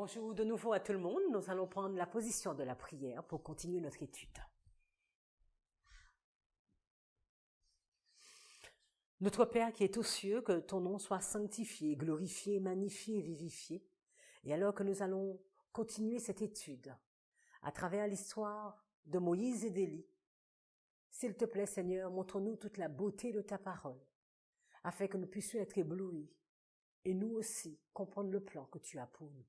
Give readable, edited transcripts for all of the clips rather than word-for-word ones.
Bonjour de nouveau à tout le monde. Nous allons prendre la position de la prière pour continuer notre étude. Notre Père qui est aux cieux, que ton nom soit sanctifié, glorifié, magnifié, vivifié. Et alors que nous allons continuer cette étude à travers l'histoire de Moïse et d'Élie, s'il te plaît Seigneur, montre-nous toute la beauté de ta parole, afin que nous puissions être éblouis et nous aussi comprendre le plan que tu as pour nous.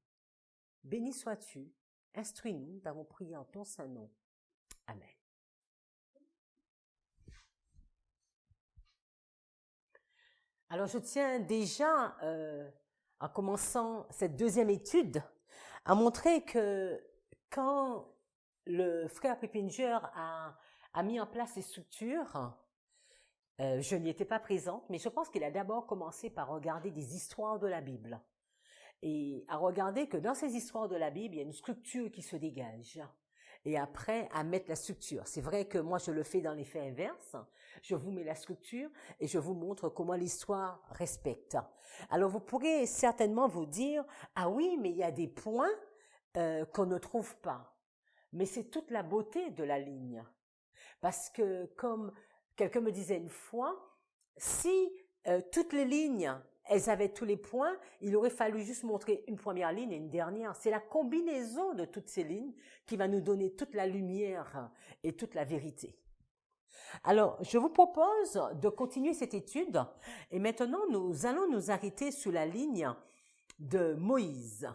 Béni sois-tu, instruis-nous, nous t'avons prié en ton saint nom. Amen. Alors je tiens déjà, en commençant cette deuxième étude, à montrer que quand le frère Peppinger a mis en place ces structures, je n'y étais pas présente, mais je pense qu'il a d'abord commencé par regarder des histoires de la Bible. Et à regarder que dans ces histoires de la Bible, il y a une structure qui se dégage. Et après, à mettre la structure. C'est vrai que moi, je le fais dans l'effet inverse. Je vous mets la structure et je vous montre comment l'histoire respecte. Alors, vous pourrez certainement vous dire, ah oui, mais il y a des points qu'on ne trouve pas. Mais c'est toute la beauté de la ligne. Parce que, comme quelqu'un me disait une fois, si toutes les lignes elles avaient tous les points, il aurait fallu juste montrer une première ligne et une dernière. C'est la combinaison de toutes ces lignes qui va nous donner toute la lumière et toute la vérité. Alors, je vous propose de continuer cette étude et maintenant nous allons nous arrêter sur la ligne de Moïse.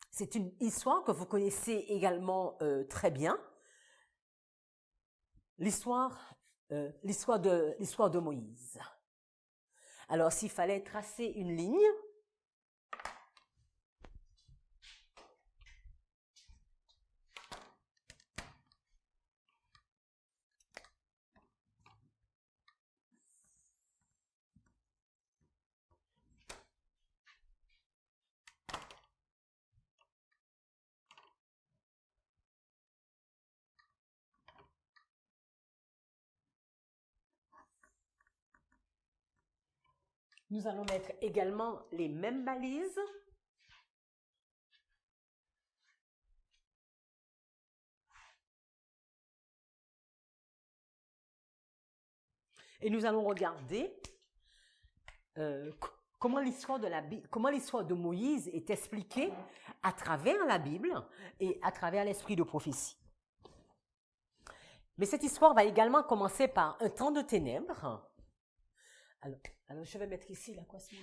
C'est une histoire que vous connaissez également très bien. L'histoire de Moïse. Alors, s'il fallait tracer une ligne, nous allons mettre également les mêmes balises. Et nous allons regarder comment l'histoire de Moïse est expliquée à travers la Bible et à travers l'esprit de prophétie. Mais cette histoire va également commencer par un temps de ténèbres. Alors je vais mettre ici la question.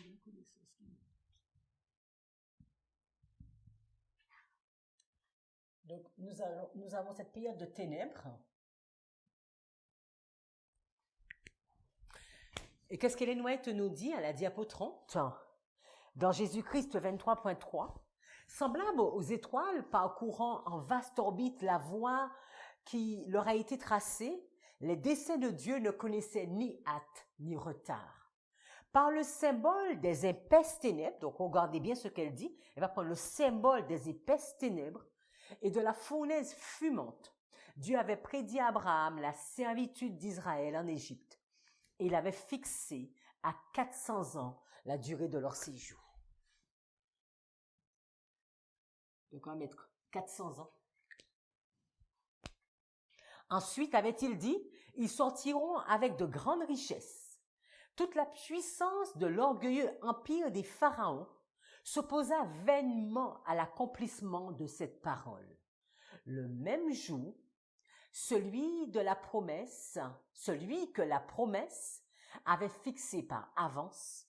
Donc, nous avons cette période de ténèbres. Et qu'est-ce qu'Ellen White nous dit à la diapo 30 dans Jésus-Christ 23.3? Semblable aux étoiles parcourant en vaste orbite la voie qui leur a été tracée, les desseins de Dieu ne connaissaient ni hâte ni retard. Par le symbole des épaisses ténèbres, donc regardez bien ce qu'elle dit, elle va prendre le symbole des épaisses ténèbres et de la fournaise fumante. Dieu avait prédit à Abraham la servitude d'Israël en Égypte. Et il avait fixé à 400 ans la durée de leur séjour. Donc on va mettre 400 ans. Ensuite, avait-il dit, ils sortiront avec de grandes richesses. Toute la puissance de l'orgueilleux empire des pharaons s'opposa vainement à l'accomplissement de cette parole. Le même jour, celui que la promesse avait fixé par avance,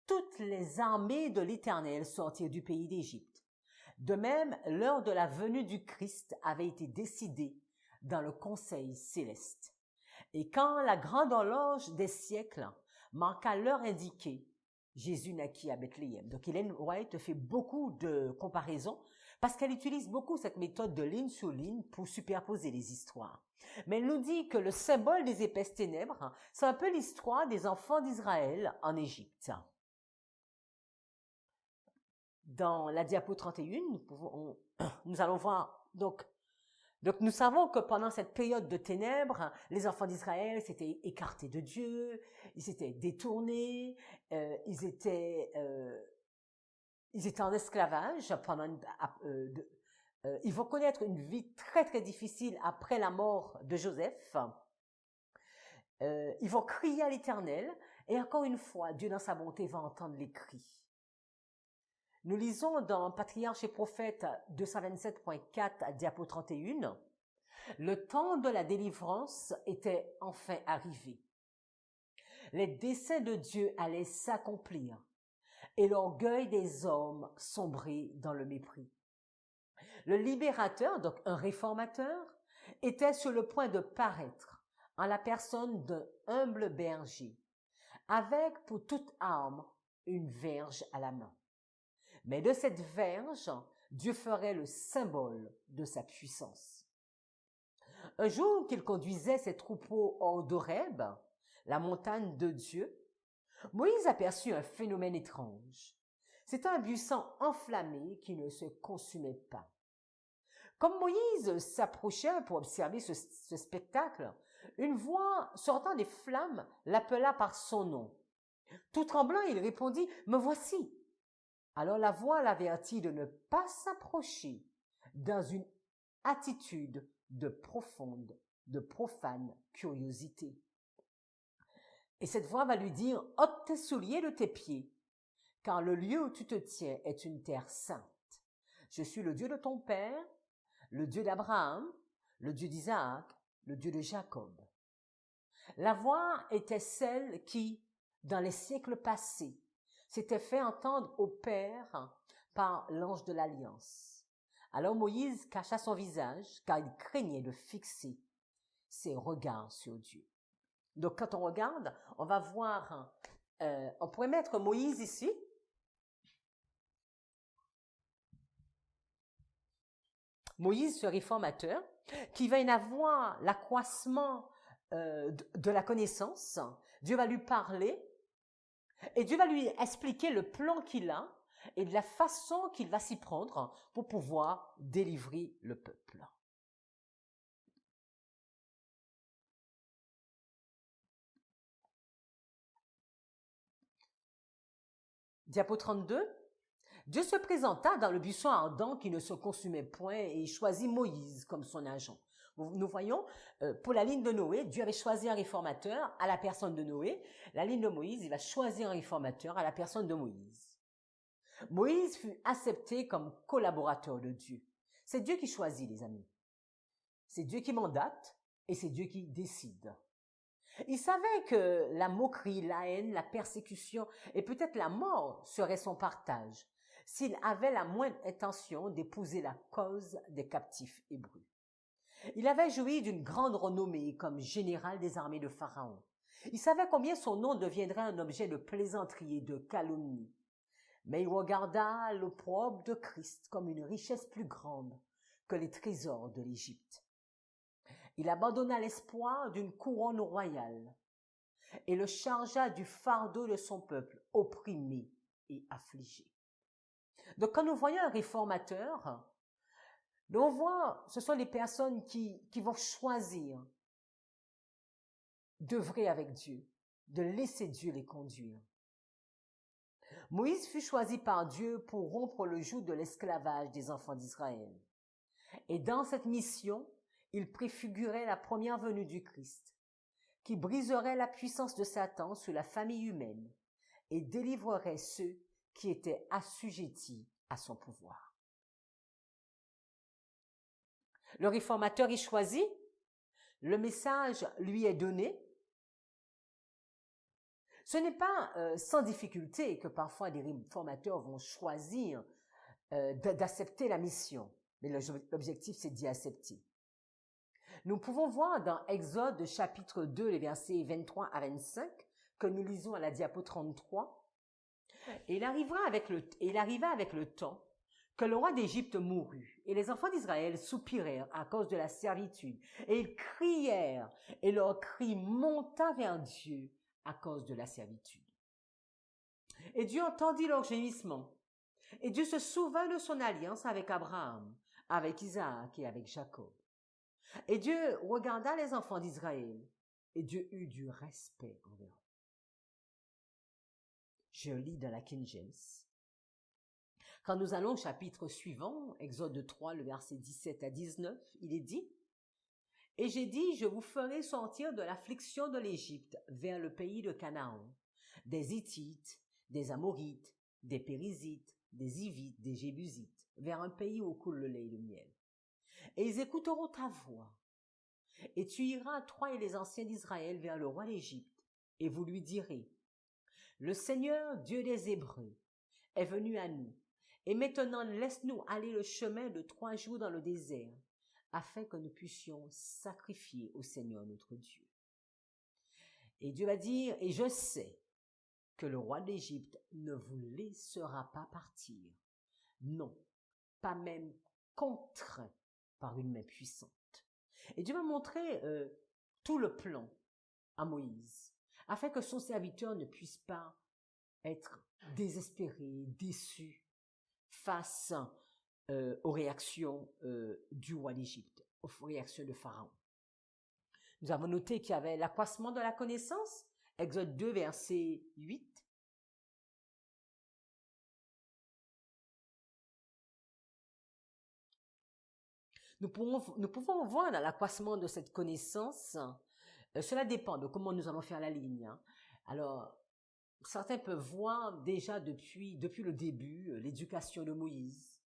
toutes les armées de l'Éternel sortirent du pays d'Égypte. De même, l'heure de la venue du Christ avait été décidée dans le conseil céleste. Et quand la grande horloge des siècles manqua l'heure indiquée, Jésus naquit à Bethléem. Donc Ellen White fait beaucoup de comparaisons parce qu'elle utilise beaucoup cette méthode de ligne sur ligne pour superposer les histoires. Mais elle nous dit que le symbole des épaisses ténèbres, c'est un peu l'histoire des enfants d'Israël en Égypte. Dans la diapo 31, nous allons voir donc Donc nous savons que pendant cette période de ténèbres, les enfants d'Israël s'étaient écartés de Dieu, ils s'étaient détournés, ils étaient en esclavage ils vont connaître une vie très très difficile après la mort de Joseph. Ils vont crier à l'Éternel et encore une fois, Dieu dans sa bonté va entendre les cris. Nous lisons dans Patriarches et Prophètes 227.4 à diapo 31, le temps de la délivrance était enfin arrivé. Les desseins de Dieu allaient s'accomplir et l'orgueil des hommes sombrer dans le mépris. Le libérateur, donc un réformateur, était sur le point de paraître en la personne d'un humble berger, avec pour toute arme une verge à la main. Mais de cette verge, Dieu ferait le symbole de sa puissance. Un jour qu'il conduisait ses troupeaux hors d'Horeb, la montagne de Dieu, Moïse aperçut un phénomène étrange. C'était un buisson enflammé qui ne se consumait pas. Comme Moïse s'approchait pour observer ce spectacle, une voix sortant des flammes l'appela par son nom. Tout tremblant, il répondit « Me voici !» Alors la voix l'avertit de ne pas s'approcher dans une attitude de profane curiosité. Et cette voix va lui dire « ôte tes souliers de tes pieds, car le lieu où tu te tiens est une terre sainte. Je suis le Dieu de ton père, le Dieu d'Abraham, le Dieu d'Isaac, le Dieu de Jacob. » La voix était celle qui, dans les siècles passés, s'était fait entendre au Père par l'ange de l'Alliance. Alors Moïse cacha son visage, car il craignait de fixer ses regards sur Dieu. Donc quand on regarde, on va voir, on pourrait mettre Moïse ici. Moïse, ce réformateur, qui va y avoir l'accroissement de la connaissance. Dieu va lui parler et Dieu va lui expliquer le plan qu'il a et de la façon qu'il va s'y prendre pour pouvoir délivrer le peuple. Diapo 32. Dieu se présenta dans le buisson ardent qui ne se consumait point et il choisit Moïse comme son agent. Nous voyons, pour la ligne de Noé, Dieu avait choisi un réformateur à la personne de Noé. La ligne de Moïse, il va choisir un réformateur à la personne de Moïse. Moïse fut accepté comme collaborateur de Dieu. C'est Dieu qui choisit, les amis. C'est Dieu qui mandate et c'est Dieu qui décide. Il savait que la moquerie, la haine, la persécution et peut-être la mort seraient son partage s'il avait la moindre intention d'épouser la cause des captifs hébreux. Il avait joui d'une grande renommée comme général des armées de Pharaon. Il savait combien son nom deviendrait un objet de plaisanterie et de calomnie. Mais il regarda l'opprobre de Christ comme une richesse plus grande que les trésors de l'Égypte. Il abandonna l'espoir d'une couronne royale et le chargea du fardeau de son peuple opprimé et affligé. Donc quand nous voyons un réformateur, on voit, ce sont les personnes qui vont choisir d'œuvrer avec Dieu, de laisser Dieu les conduire. Moïse fut choisi par Dieu pour rompre le joug de l'esclavage des enfants d'Israël. Et dans cette mission, il préfigurait la première venue du Christ, qui briserait la puissance de Satan sur la famille humaine et délivrerait ceux qui étaient assujettis à son pouvoir. Le réformateur est choisi, le message lui est donné. Ce n'est pas sans difficulté que parfois des réformateurs vont choisir d'accepter la mission, mais l'objectif c'est d'y accepter. Nous pouvons voir dans Exode chapitre 2, les versets 23 à 25, que nous lisons à la diapo 33. Et il arriva avec le temps que le roi d'Égypte mourut, et les enfants d'Israël soupirèrent à cause de la servitude, et ils crièrent, et leur cri monta vers Dieu à cause de la servitude. Et Dieu entendit leur gémissement, et Dieu se souvint de son alliance avec Abraham, avec Isaac et avec Jacob. Et Dieu regarda les enfants d'Israël, et Dieu eut du respect envers eux. Je lis dans la King James. Quand nous allons au chapitre suivant, Exode 3, le verset 17 à 19, il est dit: « Et j'ai dit, je vous ferai sortir de l'affliction de l'Égypte vers le pays de Canaan, des Hittites, des Amorites, des Périzites, des Hivites, des Jébusites, vers un pays où coule le lait et le miel. Et ils écouteront ta voix. Et tu iras, toi et les anciens d'Israël, vers le roi d'Égypte, et vous lui direz: Le Seigneur, Dieu des Hébreux, est venu à nous, et maintenant laisse-nous aller le chemin de 3 jours dans le désert, afin que nous puissions sacrifier au Seigneur notre Dieu. Et Dieu va dire: Et je sais que le roi d'Égypte ne vous laissera pas partir, non, pas même contraint par une main puissante. Et Dieu va montrer tout le plan à Moïse, afin que son serviteur ne puisse pas être désespéré, déçu face aux réactions du roi d'Égypte, aux réactions de Pharaon. Nous avons noté qu'il y avait l'accroissement de la connaissance, Exode 2, verset 8. Nous pouvons voir dans l'accroissement de cette connaissance, cela dépend de comment nous allons faire la ligne. Alors, certains peuvent voir déjà depuis le début l'éducation de Moïse,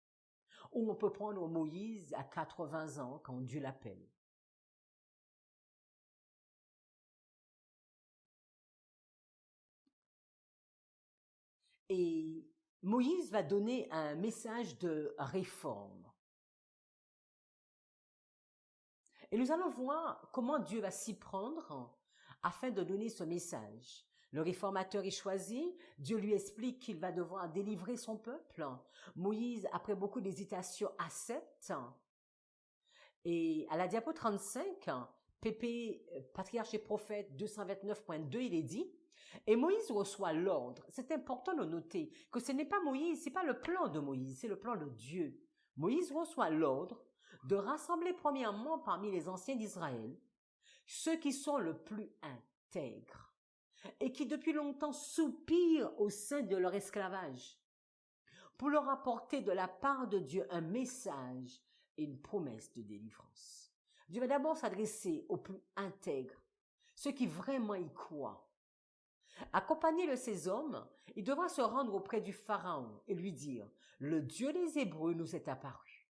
ou on peut prendre Moïse à 80 ans quand Dieu l'appelle. Et Moïse va donner un message de réforme. Et nous allons voir comment Dieu va s'y prendre afin de donner ce message. Le réformateur est choisi, Dieu lui explique qu'il va devoir délivrer son peuple. Moïse, après beaucoup d'hésitation, accepte. Et à la diapo 35, PP, Patriarche et Prophète 229.2, il est dit: Et Moïse reçoit l'ordre. C'est important de noter que ce n'est pas Moïse, c'est pas le plan de Moïse, c'est le plan de Dieu. Moïse reçoit l'ordre de rassembler premièrement parmi les anciens d'Israël ceux qui sont le plus intègres et qui depuis longtemps soupirent au sein de leur esclavage, pour leur apporter de la part de Dieu un message et une promesse de délivrance. Dieu va d'abord s'adresser aux plus intègres, ceux qui vraiment y croient. Accompagné de ces hommes, il devra se rendre auprès du Pharaon et lui dire: Le Dieu des Hébreux nous est apparu.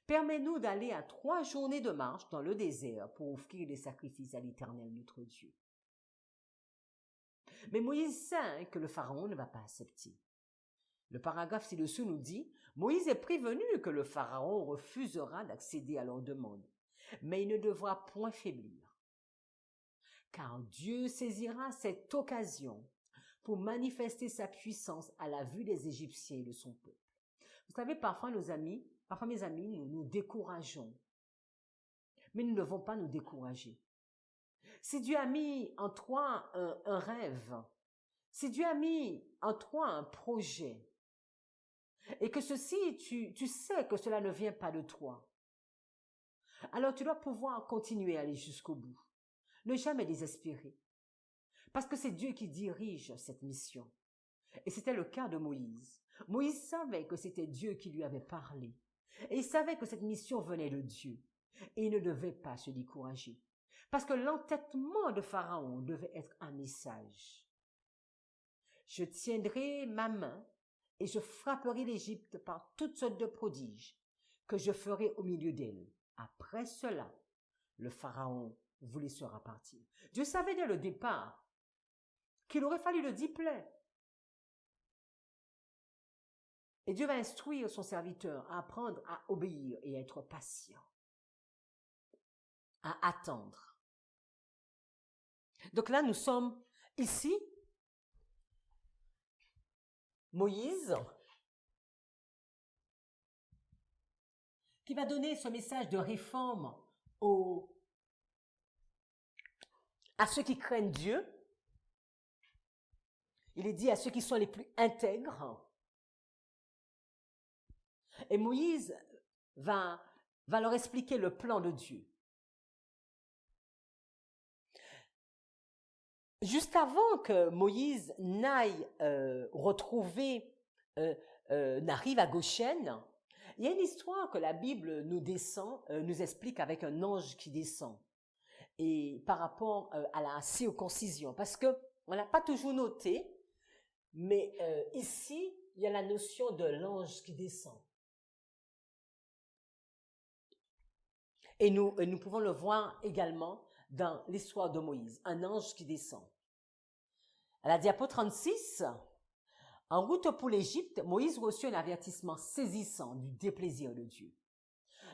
Permets-nous d'aller à 3 journées de marche dans le désert pour offrir des sacrifices à l'Éternel notre Dieu. Mais Moïse sait que le Pharaon ne va pas accepter. Le paragraphe ci-dessous nous dit: Moïse est prévenu que le Pharaon refusera d'accéder à leur demande, mais il ne devra point faiblir, car Dieu saisira cette occasion pour manifester sa puissance à la vue des Égyptiens et de son peuple. Vous savez, parfois mes amis, nous nous décourageons, mais nous ne devons pas nous décourager. Si Dieu a mis en toi un rêve, si Dieu a mis en toi un projet, et que ceci, tu sais que cela ne vient pas de toi, alors tu dois pouvoir continuer à aller jusqu'au bout. Ne jamais désespérer. Parce que c'est Dieu qui dirige cette mission. Et c'était le cas de Moïse. Moïse savait que c'était Dieu qui lui avait parlé. Et il savait que cette mission venait de Dieu. Et il ne devait pas se décourager. Parce que l'entêtement de Pharaon devait être un message. Je tiendrai ma main et je frapperai l'Égypte par toutes sortes de prodiges que je ferai au milieu d'elle. Après cela, le Pharaon vous laissera partir. Dieu savait dès le départ qu'il aurait fallu le diplôme. Et Dieu va instruire son serviteur à apprendre à obéir et à être patient, à attendre. Donc là, nous sommes ici. Moïse, qui va donner ce message de réforme à ceux qui craignent Dieu. Il est dit à ceux qui sont les plus intègres. Et Moïse va leur expliquer le plan de Dieu. Juste avant que Moïse n'aille n'arrive à Goshen, il y a une histoire que la Bible nous explique avec un ange qui descend. Et par rapport à la circoncision, parce que on n'a pas toujours noté, mais ici, il y a la notion de l'ange qui descend. Et nous pouvons le voir également dans l'histoire de Moïse, un ange qui descend. À la diapo 36, en route pour l'Égypte, Moïse reçut un avertissement saisissant du déplaisir de Dieu.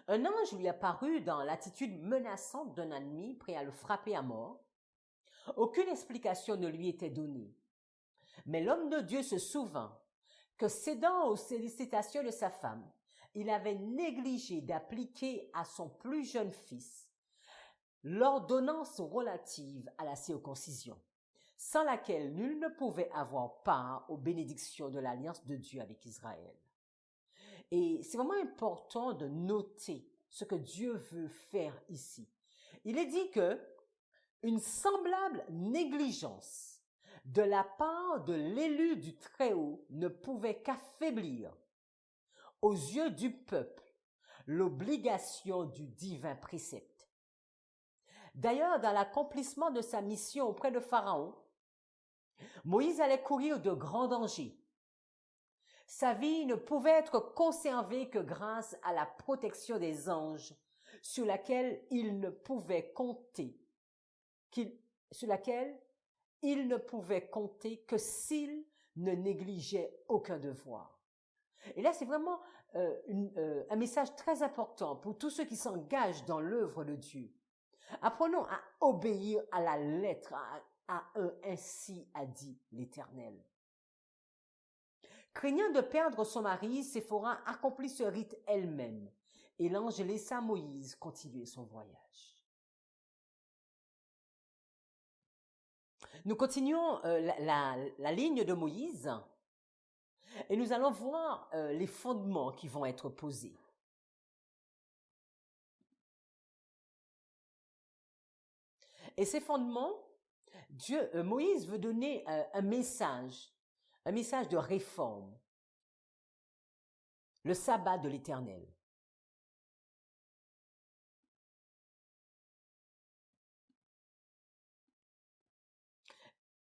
Un ange lui apparut dans l'attitude menaçante d'un ennemi prêt à le frapper à mort. Aucune explication ne lui était donnée. Mais l'homme de Dieu se souvint que, cédant aux sollicitations de sa femme, il avait négligé d'appliquer à son plus jeune fils l'ordonnance relative à la circoncision, sans laquelle nul ne pouvait avoir part aux bénédictions de l'alliance de Dieu avec Israël. Et c'est vraiment important de noter ce que Dieu veut faire ici. Il est dit que une semblable négligence de la part de l'élu du Très-Haut ne pouvait qu'affaiblir, aux yeux du peuple, l'obligation du divin précepte. D'ailleurs, dans l'accomplissement de sa mission auprès de Pharaon, Moïse allait courir de grands dangers. Sa vie ne pouvait être conservée que grâce à la protection des anges sur laquelle il ne pouvait compter, que s'il ne négligeait aucun devoir. Et là, c'est vraiment un message très important pour tous ceux qui s'engagent dans l'œuvre de Dieu. Apprenons à obéir à la lettre, à un ainsi a dit l'Éternel. Craignant de perdre son mari, Séphora accomplit ce rite elle-même, et l'ange laissa Moïse continuer son voyage. Nous continuons la ligne de Moïse, et nous allons voir les fondements qui vont être posés. Et ces fondements, Moïse veut donner un message de réforme, le sabbat de l'Éternel.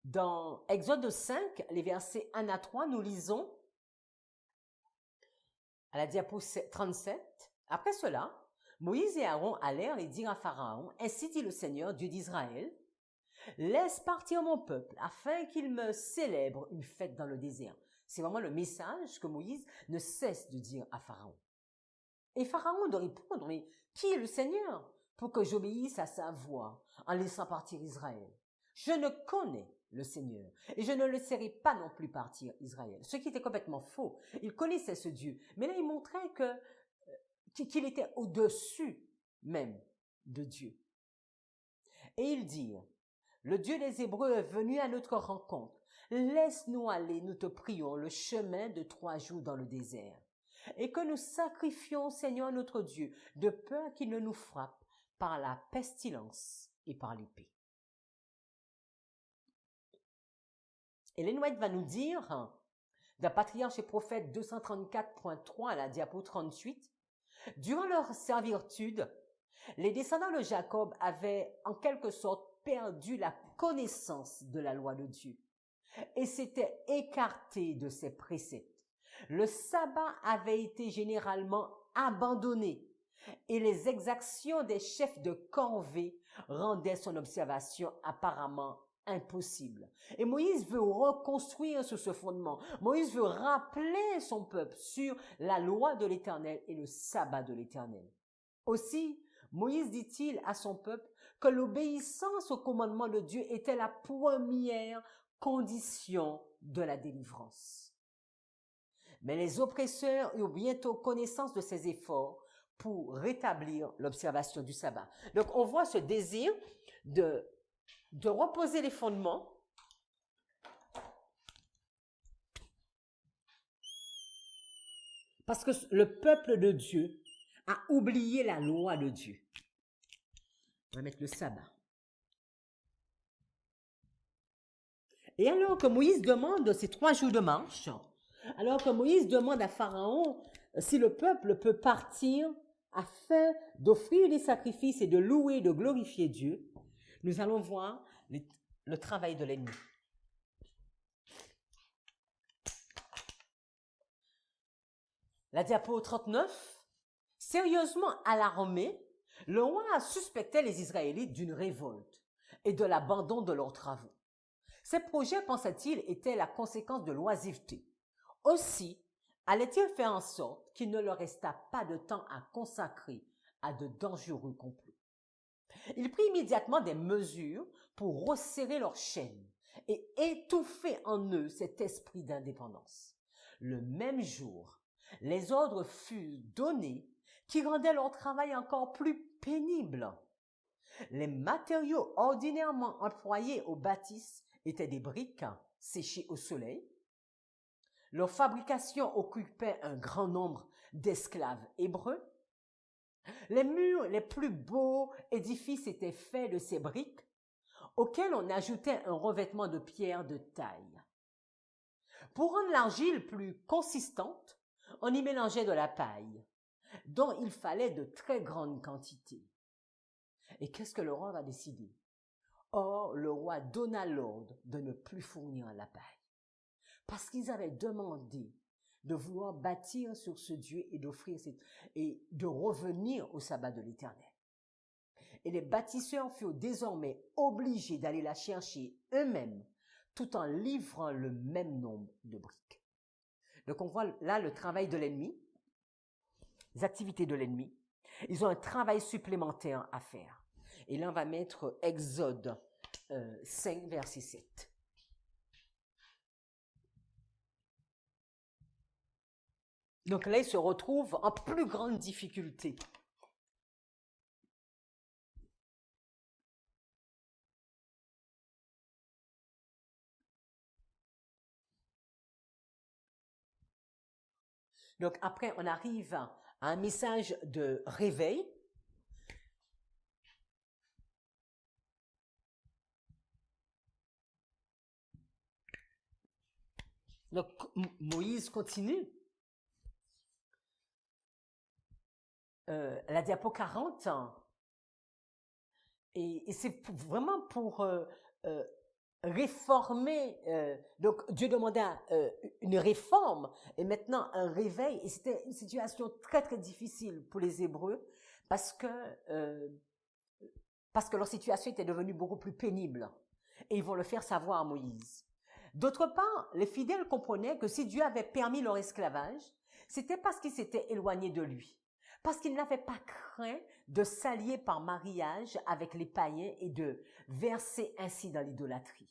Dans Exode 5, les versets 1 à 3, nous lisons à la diapo 37, « Après cela, Moïse et Aaron allèrent et dirent à Pharaon, « Ainsi dit le Seigneur, Dieu d'Israël, laisse partir mon peuple afin qu'il me célèbre une fête dans le désert. » C'est vraiment le message que Moïse ne cesse de dire à Pharaon. Et Pharaon de répondre, « Mais qui est le Seigneur pour que j'obéisse à sa voix en laissant partir Israël? Je ne connais le Seigneur, et je ne laisserai pas non plus partir Israël. » Ce qui était complètement faux. Il connaissait ce Dieu, mais là il montrait qu'il était au-dessus même de Dieu. Et ils dirent, « Le Dieu des Hébreux est venu à notre rencontre. Laisse-nous aller, nous te prions, le chemin de 3 jours dans le désert, et que nous sacrifions, Seigneur notre Dieu, de peur qu'il ne nous frappe par la pestilence et par l'épée. » Ellen White va nous dire, dans Patriarche et Prophète 234.3 à la diapo 38, « Durant leur servitude, les descendants de Jacob avaient en quelque sorte perdu la connaissance de la loi de Dieu et s'étaient écartés de ses préceptes. Le sabbat avait été généralement abandonné et les exactions des chefs de corvée rendaient son observation apparemment impossible. Et Moïse veut reconstruire sur ce fondement. Moïse veut rappeler son peuple sur la loi de l'Éternel et le sabbat de l'Éternel. Aussi, Moïse dit-il à son peuple que l'obéissance au commandement de Dieu était la première condition de la délivrance. Mais les oppresseurs eurent bientôt connaissance de ces efforts pour rétablir l'observation du sabbat. Donc on voit ce désir de reposer les fondements parce que le peuple de Dieu a oublié la loi de Dieu. On va mettre le sabbat. Et alors que Moïse demande ces 3 jours de marche, alors que Moïse demande à Pharaon si le peuple peut partir afin d'offrir des sacrifices et de louer, de glorifier Dieu, nous allons voir le travail de l'ennemi. La diapo 39, sérieusement alarmé, le roi suspectait les Israélites d'une révolte et de l'abandon de leurs travaux. Ces projets, pensait-il, étaient la conséquence de l'oisiveté. Aussi, allait-il faire en sorte qu'il ne leur restât pas de temps à consacrer à de dangereux complots. Il prit immédiatement des mesures pour resserrer leurs chaînes et étouffer en eux cet esprit d'indépendance. Le même jour, les ordres furent donnés qui rendaient leur travail encore plus pénible. Les matériaux ordinairement employés aux bâtisses étaient des briques séchées au soleil. Leur fabrication occupait un grand nombre d'esclaves hébreux. Les murs les plus beaux édifices étaient faits de ces briques, auxquelles on ajoutait un revêtement de pierre de taille. Pour rendre l'argile plus consistante, on y mélangeait de la paille, dont il fallait de très grandes quantités. Et qu'est-ce que le roi va décider? Or, le roi donna l'ordre de ne plus fournir la paille, parce qu'ils avaient demandé de vouloir bâtir sur ce Dieu et d'offrir et de revenir au sabbat de l'Éternel. Et les bâtisseurs furent désormais obligés d'aller la chercher eux-mêmes, tout en livrant le même nombre de briques. Donc on voit là le travail de l'ennemi, les activités de l'ennemi. Ils ont un travail supplémentaire à faire. Et là on va mettre Exode 5, verset 7. Donc là, ils se retrouvent en plus grande difficulté. Donc après, on arrive à un message de réveil. Donc Moïse continue. La diapo 40. Et c'est vraiment pour réformer. Donc Dieu demandait une réforme et maintenant un réveil. Et c'était une situation très très difficile pour les Hébreux parce que leur situation était devenue beaucoup plus pénible. Et ils vont le faire savoir à Moïse. D'autre part, les fidèles comprenaient que si Dieu avait permis leur esclavage, c'était parce qu'ils s'étaient éloignés de lui, parce qu'ils n'avaient pas craint de s'allier par mariage avec les païens et de verser ainsi dans l'idolâtrie.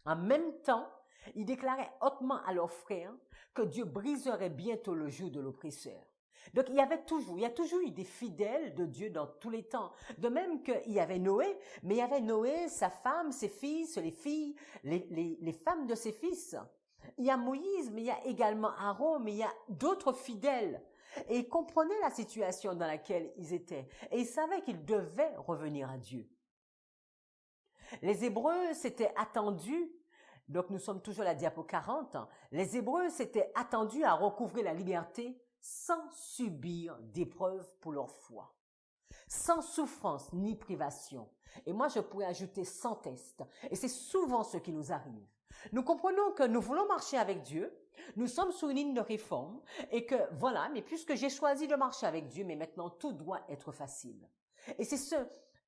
En même temps, ils déclaraient hautement à leurs frères que Dieu briserait bientôt le joug de l'oppresseur. Donc il y a toujours eu des fidèles de Dieu dans tous les temps. De même qu'il y avait Noé, mais il y avait Noé, sa femme, ses fils, les filles, les femmes de ses fils. Il y a Moïse, mais il y a également Aaron, mais il y a d'autres fidèles. Et ils comprenaient la situation dans laquelle ils étaient. Et ils savaient qu'ils devaient revenir à Dieu. Les Hébreux s'étaient attendus, donc nous sommes toujours à la diapo 40, les Hébreux s'étaient attendus à recouvrer la liberté sans subir d'épreuves pour leur foi, sans souffrance ni privation. Et moi, je pourrais ajouter sans test. Et c'est souvent ce qui nous arrive. Nous comprenons que nous voulons marcher avec Dieu, nous sommes sur une ligne de réforme et que voilà, mais puisque j'ai choisi de marcher avec Dieu, mais maintenant tout doit être facile. Et c'est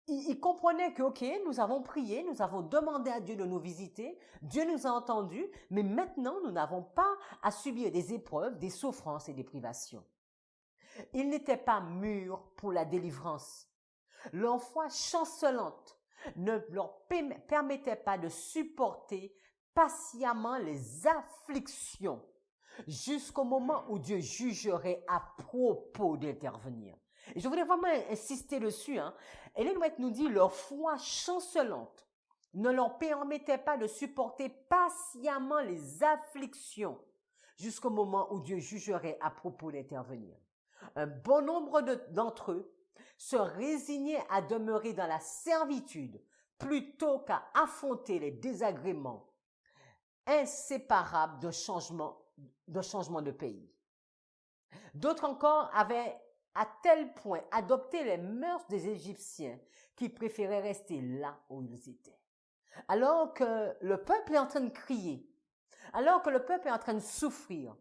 ils comprenaient que, ok, nous avons prié, nous avons demandé à Dieu de nous visiter, Dieu nous a entendus, mais maintenant nous n'avons pas à subir des épreuves, des souffrances et des privations. Ils n'étaient pas mûrs pour la délivrance. Leur foi chancelante ne leur permettait pas de supporter patiemment les afflictions jusqu'au moment où Dieu jugerait à propos d'intervenir. Et je voudrais vraiment insister dessus. Ellen White nous dit, leur foi chancelante ne leur permettait pas de supporter patiemment les afflictions jusqu'au moment où Dieu jugerait à propos d'intervenir. Un bon nombre d'entre eux se résignaient à demeurer dans la servitude plutôt qu'à affronter les désagréments inséparable de changement de pays. D'autres encore avaient à tel point adopté les mœurs des Égyptiens qu'ils préféraient rester là où ils étaient. Alors que le peuple est en train de crier, alors que le peuple est en train de souffrir,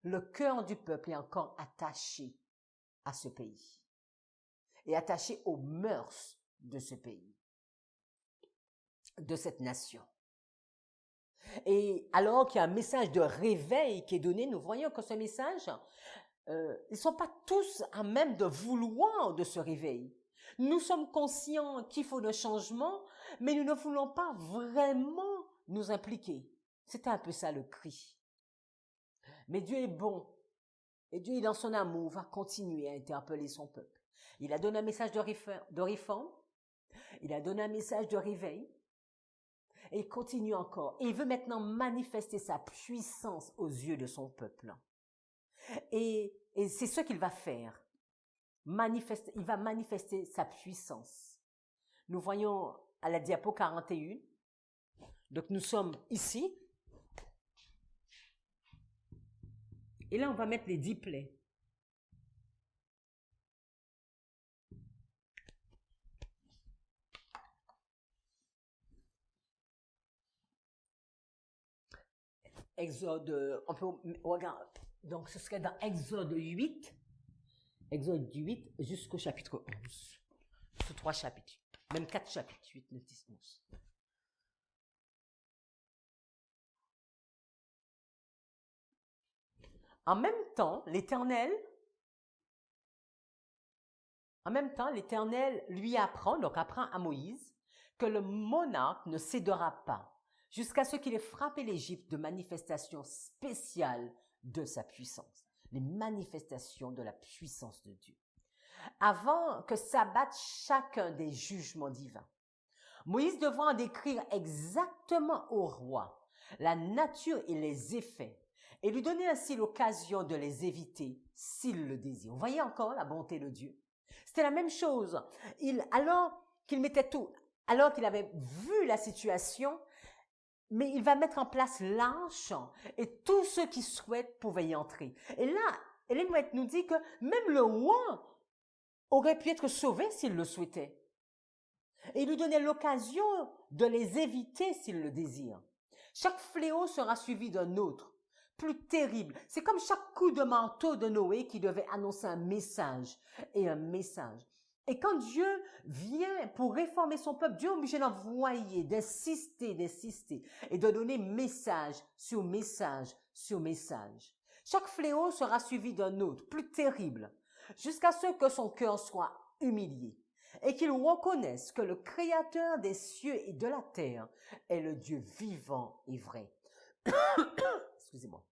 le cœur du peuple est encore attaché à ce pays et attaché aux mœurs de ce pays, de cette nation. Et alors qu'il y a un message de réveil qui est donné, nous voyons que ce message, ils ne sont pas tous à même de vouloir de ce réveil. Nous sommes conscients qu'il faut de changement, mais nous ne voulons pas vraiment nous impliquer. C'était un peu ça le cri. Mais Dieu est bon. Et Dieu, dans son amour, va continuer à interpeller son peuple. Il a donné un message de réforme. Il a donné un message de réveil. Et il continue encore. Et il veut maintenant manifester sa puissance aux yeux de son peuple. Et c'est ce qu'il va faire. Il va manifester sa puissance. Nous voyons à la diapo 41. Donc nous sommes ici. Et là, on va mettre les 10 plaies. Exode, on peut regarder. Donc ce serait dans Exode 8 jusqu'au chapitre 11. C'est 3 chapitres, même 4 chapitres, 8, 9, 10, 11. En même temps, l'Éternel lui apprend à Moïse, que le monarque ne cédera pas jusqu'à ce qu'il ait frappé l'Égypte de manifestations spéciales de sa puissance, les manifestations de la puissance de Dieu, avant que s'abatte chacun des jugements divins. Moïse devra en décrire exactement au roi la nature et les effets, et lui donner ainsi l'occasion de les éviter s'il le désire. Vous voyez encore la bonté de Dieu. C'était la même chose. Alors qu'il avait vu la situation, mais il va mettre en place l'arche et tous ceux qui souhaitent pouvaient y entrer. Et là, Ellen White nous dit que même le roi aurait pu être sauvé s'il le souhaitait. Et il lui donnait l'occasion de les éviter s'il le désire. Chaque fléau sera suivi d'un autre, plus terrible. C'est comme chaque coup de marteau de Noé qui devait annoncer un message et un message. Et quand Dieu vient pour réformer son peuple, Dieu est obligé d'envoyer, d'insister, et de donner message sur message sur message. Chaque fléau sera suivi d'un autre, plus terrible, jusqu'à ce que son cœur soit humilié et qu'il reconnaisse que le Créateur des cieux et de la terre est le Dieu vivant et vrai. Excusez-moi.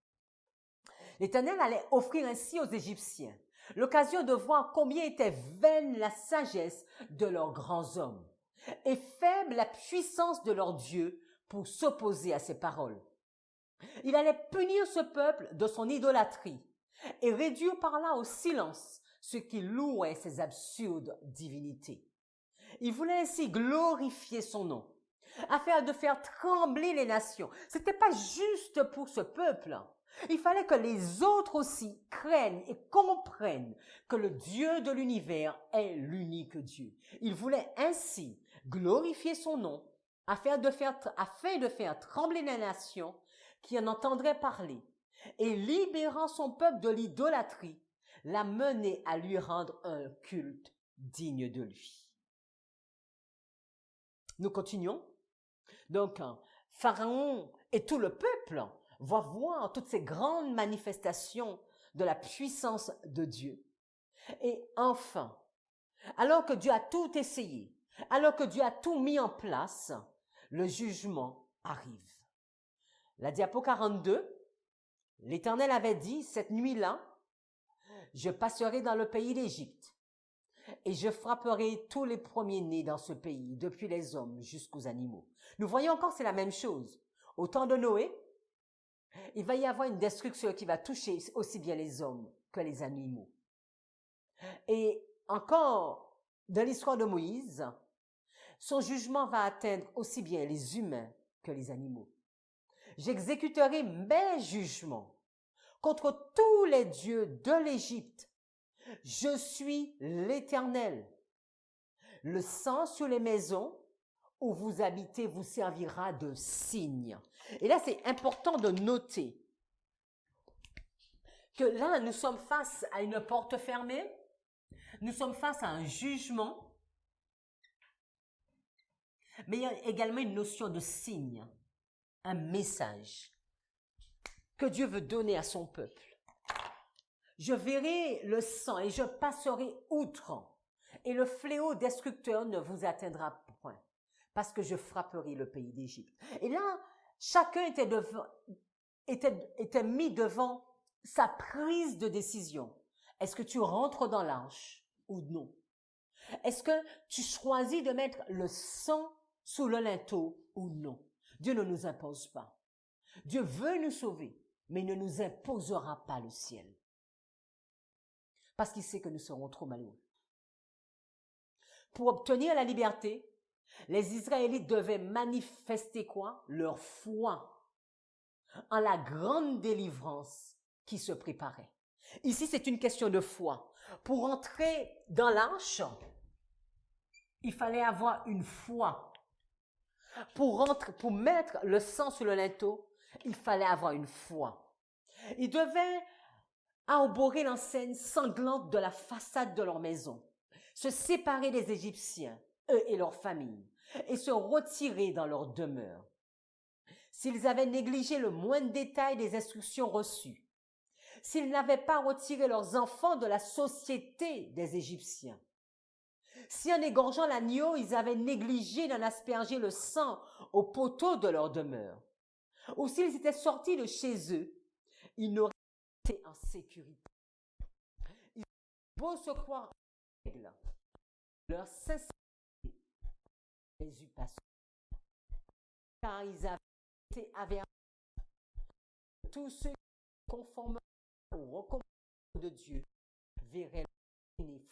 L'Éternel allait offrir ainsi aux Égyptiens l'occasion de voir combien était vaine la sagesse de leurs grands hommes et faible la puissance de leur Dieu pour s'opposer à ses paroles. Il allait punir ce peuple de son idolâtrie et réduire par là au silence ceux qui louaient ses absurdes divinités. Il voulait ainsi glorifier son nom, afin de faire trembler les nations. C'était pas juste pour ce peuple. Il fallait que les autres aussi craignent et comprennent que le Dieu de l'univers est l'unique Dieu. Il voulait ainsi glorifier son nom afin de faire trembler les nations qui en entendraient parler et libérant son peuple de l'idolâtrie, la mener à lui rendre un culte digne de lui. Nous continuons. Donc, Pharaon et tout le peuple vont voir toutes ces grandes manifestations de la puissance de Dieu. Et enfin, alors que Dieu a tout essayé, alors que Dieu a tout mis en place, le jugement arrive. La diapo 42, l'Éternel avait dit, cette nuit-là, je passerai dans le pays d'Égypte et je frapperai tous les premiers-nés dans ce pays, depuis les hommes jusqu'aux animaux. Nous voyons encore, c'est la même chose. Au temps de Noé, il va y avoir une destruction qui va toucher aussi bien les hommes que les animaux. Et encore, dans l'histoire de Moïse, son jugement va atteindre aussi bien les humains que les animaux. J'exécuterai mes jugements contre tous les dieux de l'Égypte. Je suis l'Éternel. Le sang sur les maisons où vous habitez vous servira de signe. Et là, c'est important de noter que là, nous sommes face à une porte fermée, nous sommes face à un jugement, mais il y a également une notion de signe, un message que Dieu veut donner à son peuple. Je verrai le sang et je passerai outre, et le fléau destructeur ne vous atteindra point, parce que je frapperai le pays d'Égypte. Et là, chacun était mis devant sa prise de décision. Est-ce que tu rentres dans l'arche ou non? Est-ce que tu choisis de mettre le sang sous le linteau ou non? Dieu ne nous impose pas. Dieu veut nous sauver, mais il ne nous imposera pas le ciel. Parce qu'il sait que nous serons trop malheureux. Pour obtenir la liberté, les Israélites devaient manifester quoi? Leur foi en la grande délivrance qui se préparait. Ici, c'est une question de foi. Pour entrer dans l'arche, il fallait avoir une foi. Pour mettre le sang sur le linteau, il fallait avoir une foi. Ils devaient arborer l'enseigne sanglante de la façade de leur maison, se séparer des Égyptiens, eux et leurs familles, et se retirer dans leur demeure. S'ils avaient négligé le moindre détail des instructions reçues, s'ils n'avaient pas retiré leurs enfants de la société des Égyptiens, si en égorgeant l'agneau, ils avaient négligé d'en asperger le sang au poteau de leur demeure, ou s'ils étaient sortis de chez eux, ils n'auraient pas été en sécurité. Ils ont beau se croire en règle, leur sincérité les eût passés, car ils avaient été avertis. Tous ceux qui conforment aux recommandations de Dieu verraient leur bénéfice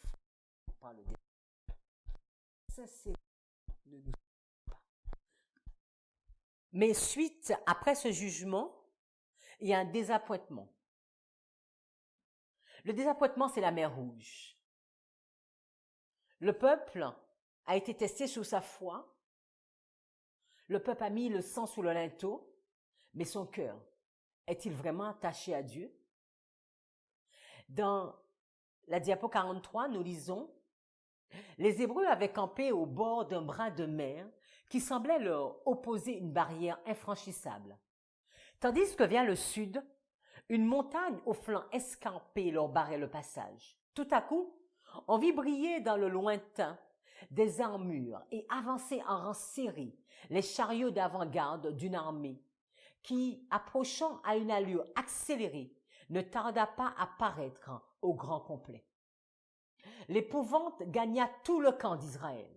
par le désir. Sincérité ne nous pas. Mais suite, après ce jugement, il y a un désappointement. Le désappointement, c'est la mer Rouge. Le peuple a été testé sous sa foi. Le peuple a mis le sang sous le linteau, mais son cœur est-il vraiment attaché à Dieu? Dans la diapo 43, nous lisons « Les Hébreux avaient campé au bord d'un bras de mer qui semblait leur opposer une barrière infranchissable. Tandis que vers le sud, une montagne au flanc escarpé leur barrait le passage. Tout à coup, on vit briller dans le lointain des armures et avancer en rang serré les chariots d'avant-garde d'une armée qui, approchant à une allure accélérée, ne tarda pas à paraître au grand complet. L'épouvante gagna tout le camp d'Israël.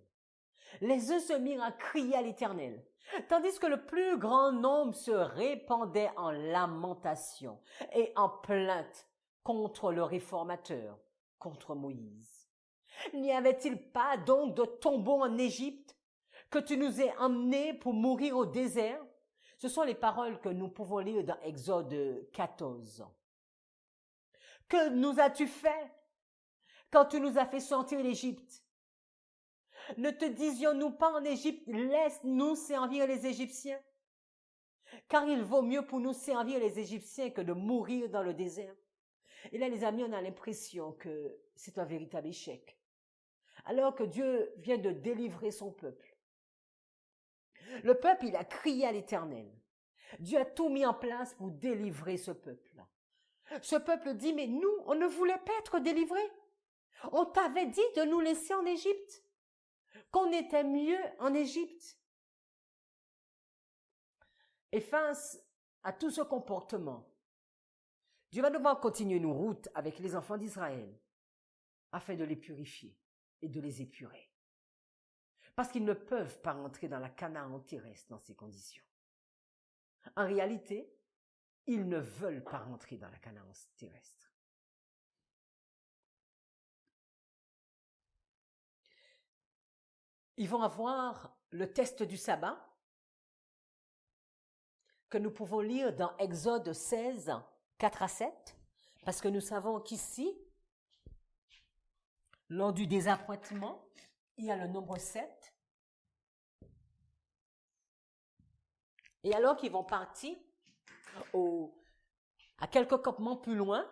Les œufs se mirent à crier à l'Éternel, tandis que le plus grand nombre se répandait en lamentations et en plaintes contre le réformateur, contre Moïse. N'y avait-il pas donc de tombeaux en Égypte que tu nous aies emmenés pour mourir au désert? Ce sont les paroles que nous pouvons lire dans Exode 14. Que nous as-tu fait quand tu nous as fait sortir d'Égypte? Ne te disions-nous pas en Égypte, laisse-nous servir les Égyptiens? Car il vaut mieux pour nous servir les Égyptiens que de mourir dans le désert. Et là, les amis, on a l'impression que c'est un véritable échec. Alors que Dieu vient de délivrer son peuple. Le peuple, il a crié à l'Éternel. Dieu a tout mis en place pour délivrer ce peuple. Ce peuple dit, mais nous, on ne voulait pas être délivrés. On t'avait dit de nous laisser en Égypte, qu'on était mieux en Égypte. Et face à tout ce comportement, Dieu va devoir continuer nos routes avec les enfants d'Israël afin de les purifier et de les épurer. Parce qu'ils ne peuvent pas rentrer dans la Canaan terrestre dans ces conditions. En réalité, ils ne veulent pas rentrer dans la Canaan terrestre. Ils vont avoir le test du sabbat, que nous pouvons lire dans Exode 16, 4 à 7, parce que nous savons qu'ici, lors du désappointement, il y a le nombre 7. Et alors qu'ils vont partir à quelques campements plus loin,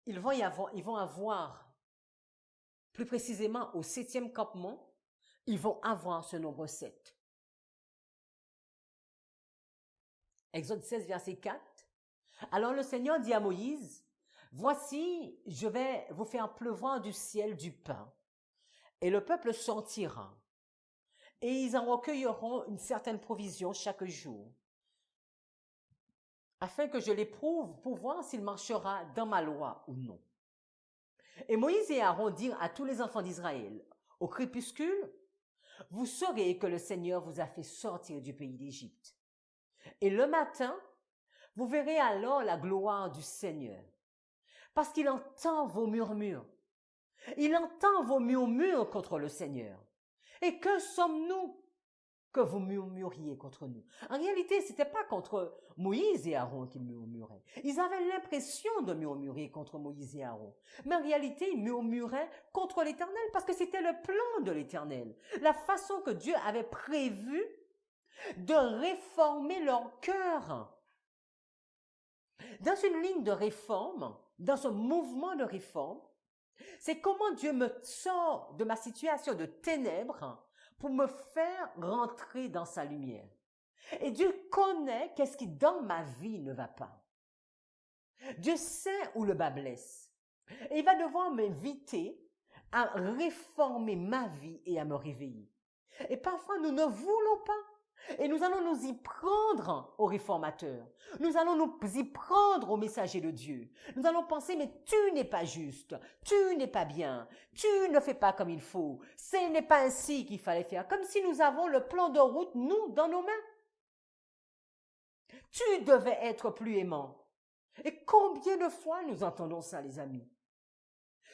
ils vont avoir, plus précisément au 7e campement, ils vont avoir ce nombre 7. Exode 16, verset 4. Alors le Seigneur dit à Moïse, « Voici, je vais vous faire pleuvoir du ciel du pain, et le peuple sortira, et ils en recueilleront une certaine provision chaque jour, afin que je l'éprouve pour voir s'il marchera dans ma loi ou non. » Et Moïse et Aaron dirent à tous les enfants d'Israël, « Au crépuscule, vous saurez que le Seigneur vous a fait sortir du pays d'Égypte. Et le matin, vous verrez alors la gloire du Seigneur, parce qu'il entend vos murmures. Il entend vos murmures contre le Seigneur. Et que sommes-nous que vous murmuriez contre nous? » En réalité, ce n'était pas contre Moïse et Aaron qu'ils murmuraient. Ils avaient l'impression de murmurer contre Moïse et Aaron. Mais en réalité, ils murmuraient contre l'Éternel parce que c'était le plan de l'Éternel. La façon que Dieu avait prévu de réformer leur cœur. Dans une ligne de réforme, dans ce mouvement de réforme, c'est comment Dieu me sort de ma situation de ténèbres pour me faire rentrer dans sa lumière. Et Dieu connaît qu'est-ce qui dans ma vie ne va pas. Dieu sait où le bas blesse. Et il va devoir m'inviter à réformer ma vie et à me réveiller. Et parfois, nous ne voulons pas. Et nous allons nous y prendre aux réformateurs. Nous allons nous y prendre aux messagers de Dieu. Nous allons penser, mais tu n'es pas juste, tu n'es pas bien, tu ne fais pas comme il faut. Ce n'est pas ainsi qu'il fallait faire. Comme si nous avons le plan de route, nous, dans nos mains. Tu devais être plus aimant. Et combien de fois nous entendons ça, les amis?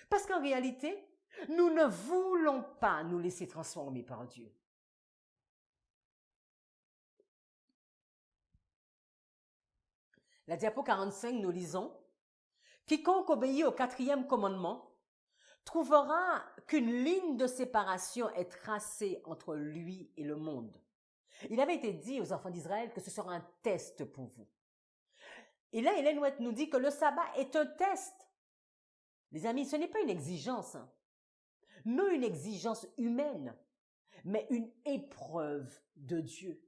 Parce qu'en réalité, nous ne voulons pas nous laisser transformer par Dieu. La diapo 45, nous lisons, « Quiconque obéit au 4e commandement trouvera qu'une ligne de séparation est tracée entre lui et le monde. » Il avait été dit aux enfants d'Israël que ce sera un test pour vous. Et là, Ellen White nous dit que le sabbat est un test. Les amis, ce n'est pas une exigence, non une exigence humaine, mais une épreuve de Dieu.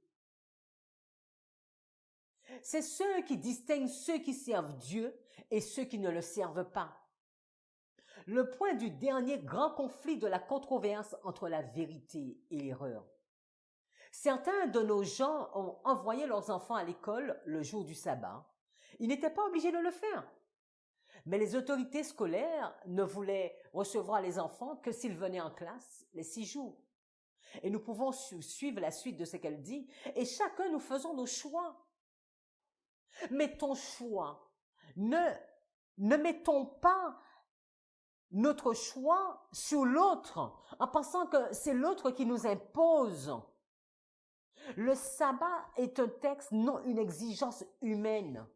C'est ceux qui distinguent ceux qui servent Dieu et ceux qui ne le servent pas. Le point du dernier grand conflit de la controverse entre la vérité et l'erreur. Certains de nos gens ont envoyé leurs enfants à l'école le jour du sabbat. Ils n'étaient pas obligés de le faire. Mais les autorités scolaires ne voulaient recevoir les enfants que s'ils venaient en classe les 6 jours. Et nous pouvons suivre la suite de ce qu'elle dit. Et chacun, nous faisons nos choix. Mais ton choix, ne mettons pas notre choix sur l'autre en pensant que c'est l'autre qui nous impose. Le sabbat est un texte, non une exigence humaine.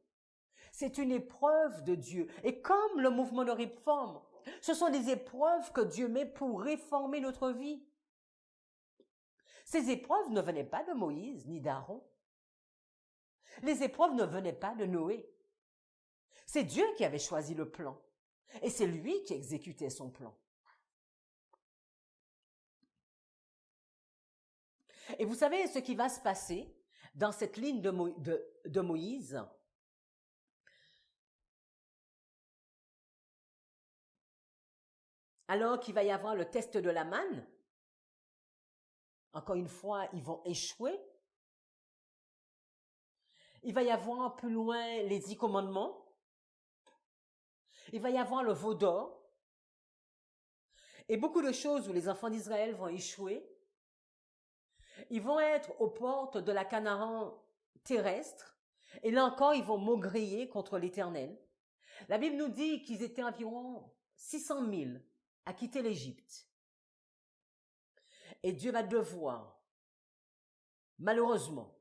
C'est une épreuve de Dieu. Et comme le mouvement de réforme, ce sont des épreuves que Dieu met pour réformer notre vie. Ces épreuves ne venaient pas de Moïse ni d'Aaron. Les épreuves ne venaient pas de Noé. C'est Dieu qui avait choisi le plan. Et c'est lui qui exécutait son plan. Et vous savez ce qui va se passer dans cette ligne de Moïse? Alors qu'il va y avoir le test de la manne, encore une fois, ils vont échouer. Il va y avoir plus loin les 10 commandements. Il va y avoir le veau d'or. Et beaucoup de choses où les enfants d'Israël vont échouer. Ils vont être aux portes de la Canaan terrestre. Et là encore, ils vont maugréer contre l'Éternel. La Bible nous dit qu'ils étaient environ 600 000 à quitter l'Égypte. Et Dieu va devoir, malheureusement,